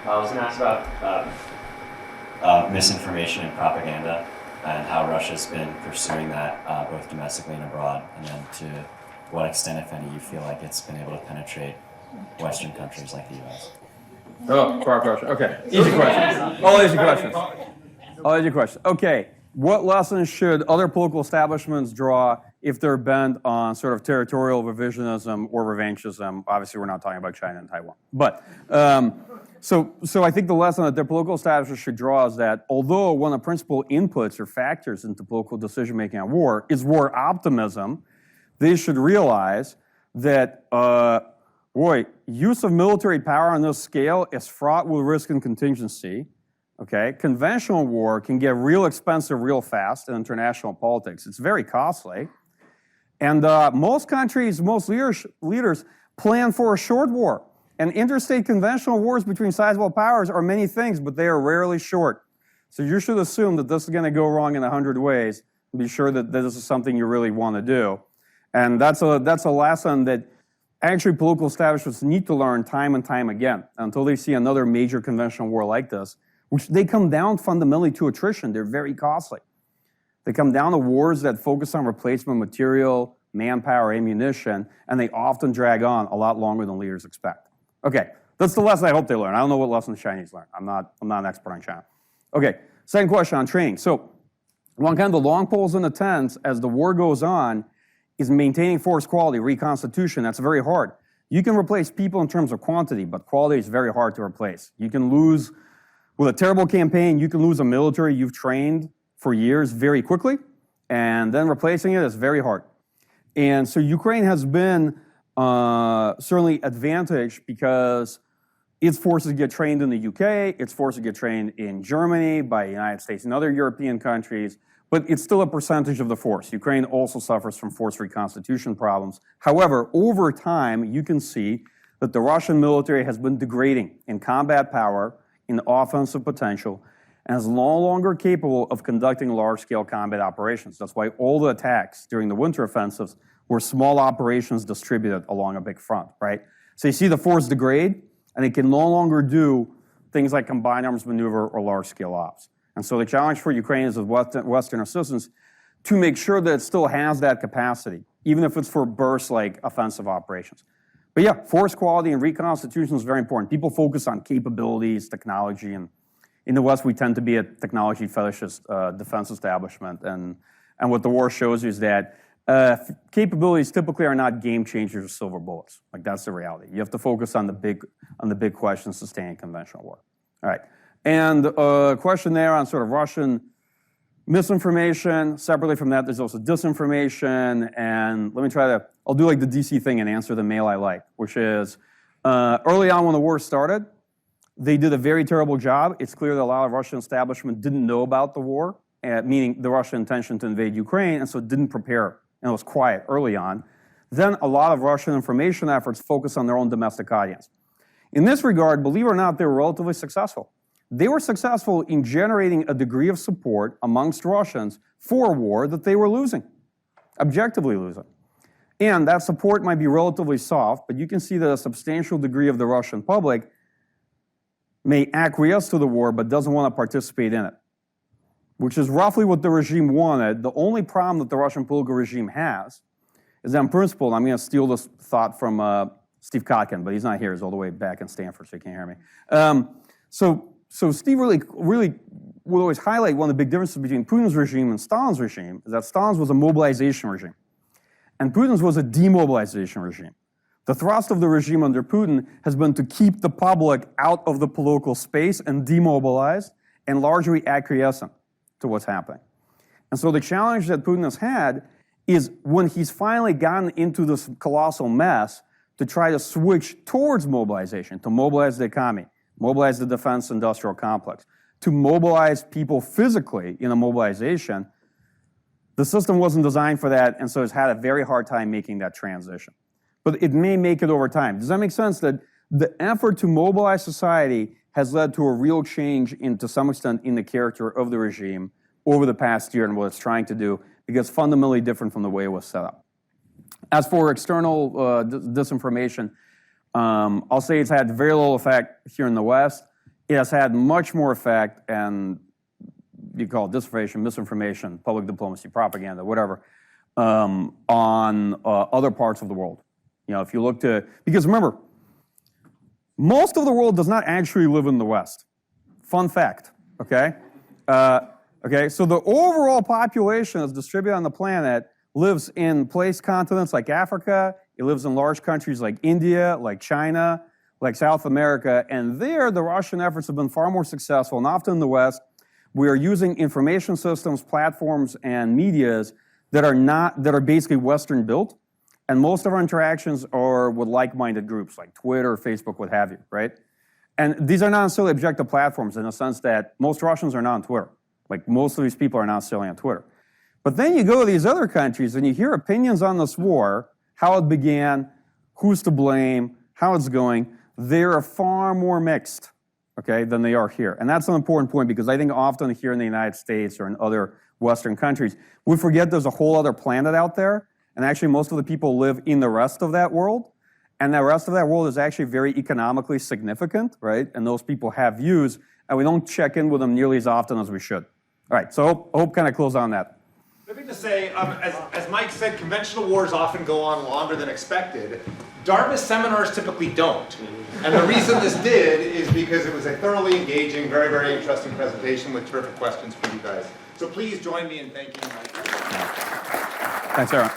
I was going to ask about misinformation and propaganda and how Russia's been pursuing that both domestically and abroad, and then to what extent, if any, you feel like it's been able to penetrate Western countries like the U.S. Oh, far question. Okay. Easy questions. All easy questions. All easy questions. Okay. What lessons should other political establishments draw if they're bent on sort of territorial revisionism or revanchism? Obviously, we're not talking about China and Taiwan. But so I think the lesson that their political establishments should draw is that although one of the principal inputs or factors into political decision-making on war is war optimism, they should realize that, use of military power on this scale is fraught with risk and contingency. Okay, conventional war can get real expensive real fast in international politics. It's very costly. And most countries, most leaders plan for a short war. And interstate conventional wars between sizable powers are many things, but they are rarely short. So you should assume that this is going to go wrong in 100 ways, and be sure that this is something you really want to do. And that's a lesson that actually political establishments need to learn time and time again until they see another major conventional war like this, which they come down fundamentally to attrition. They're very costly. They come down to wars that focus on replacement material, manpower, ammunition, and they often drag on a lot longer than leaders expect. Okay, that's the lesson I hope they learn. I don't know what lesson the Chinese learn. I'm not an expert on China. Okay, second question on training. So one kind of the long poles in the tents as the war goes on is maintaining force quality, reconstitution. That's very hard. You can replace people in terms of quantity, but quality is very hard to replace. You can lose, with a terrible campaign, you can lose a military you've trained for years very quickly, and then replacing it is very hard. And so Ukraine has been certainly advantaged because its forces get trained in the UK, its forces get trained in Germany, by the United States and other European countries, but it's still a percentage of the force. Ukraine also suffers from force reconstitution problems. However, over time, you can see that the Russian military has been degrading in combat power, in offensive potential, and is no longer capable of conducting large-scale combat operations. That's why all the attacks during the winter offensives were small operations distributed along a big front, right? So you see the force degrade, and it can no longer do things like combined arms maneuver or large-scale ops. And so the challenge for Ukraine is with Western assistance to make sure that it still has that capacity, even if it's for burst-like offensive operations. But yeah, force quality and reconstitution is very important. People focus on capabilities, technology, and in the West, we tend to be a technology fetishist defense establishment. And what the war shows you is that capabilities typically are not game changers or silver bullets. Like, that's the reality. You have to focus on the big questions sustaining conventional war. All right. And a question there on sort of Russian misinformation. Separately from that, there's also disinformation. And let me I'll do like the DC thing and answer the mail I like, which is early on when the war started, they did a very terrible job. It's clear that a lot of Russian establishment didn't know about the war, meaning the Russian intention to invade Ukraine, and so didn't prepare, and it was quiet early on. Then a lot of Russian information efforts focused on their own domestic audience. In this regard, believe it or not, they were relatively successful. They were successful in generating a degree of support amongst Russians for a war that they were losing, objectively losing. And that support might be relatively soft, but you can see that a substantial degree of the Russian public may acquiesce to the war but doesn't want to participate in it, which is roughly what the regime wanted. The only problem that the Russian political regime has is that, in principle, and I'm going to steal this thought from Steve Kotkin, but he's not here. He's all the way back in Stanford, so he can't hear me. So Steve really would always highlight one of the big differences between Putin's regime and Stalin's regime is that Stalin's was a mobilization regime, and Putin's was a demobilization regime. The thrust of the regime under Putin has been to keep the public out of the political space and demobilized and largely acquiescent to what's happening. And so the challenge that Putin has had is when he's finally gotten into this colossal mess to try to switch towards mobilization, to mobilize the economy, mobilize the defense industrial complex, to mobilize people physically in a mobilization, the system wasn't designed for that, and so it's had a very hard time making that transition. But it may make it over time. Does that make sense? That the effort to mobilize society has led to a real change to some extent in the character of the regime over the past year and what it's trying to do, because it's fundamentally different from the way it was set up. As for external disinformation, I'll say it's had very little effect here in the West. It has had much more effect, and you call it disinformation, misinformation, public diplomacy, propaganda, whatever, on other parts of the world. You know, if you look to, because remember, most of the world does not actually live in the West. Fun fact, okay? Okay, so the overall population that's distributed on the planet lives in continents like Africa, it lives in large countries like India, like China, like South America, and there the Russian efforts have been far more successful, and often in the West, we are using information systems, platforms, and medias that are basically Western built, and most of our interactions are with like-minded groups like Twitter, Facebook, what have you, right? And these are not necessarily objective platforms in the sense that most Russians are not on Twitter. Like most of these people are not necessarily on Twitter. But then you go to these other countries and you hear opinions on this war, how it began, who's to blame, how it's going. They're far more mixed, okay, than they are here. And that's an important point because I think often here in the United States or in other Western countries, we forget there's a whole other planet out there. And actually most of the people live in the rest of that world. And the rest of that world is actually very economically significant, right? And those people have views, and we don't check in with them nearly as often as we should. All right, so I hope kind of close on that. Let me just say, as Mike said, conventional wars often go on longer than expected. Dartmouth seminars typically don't. And the reason this did is because it was a thoroughly engaging, very, very interesting presentation with terrific questions from you guys. So please join me in thanking Mike. Thanks, Aaron.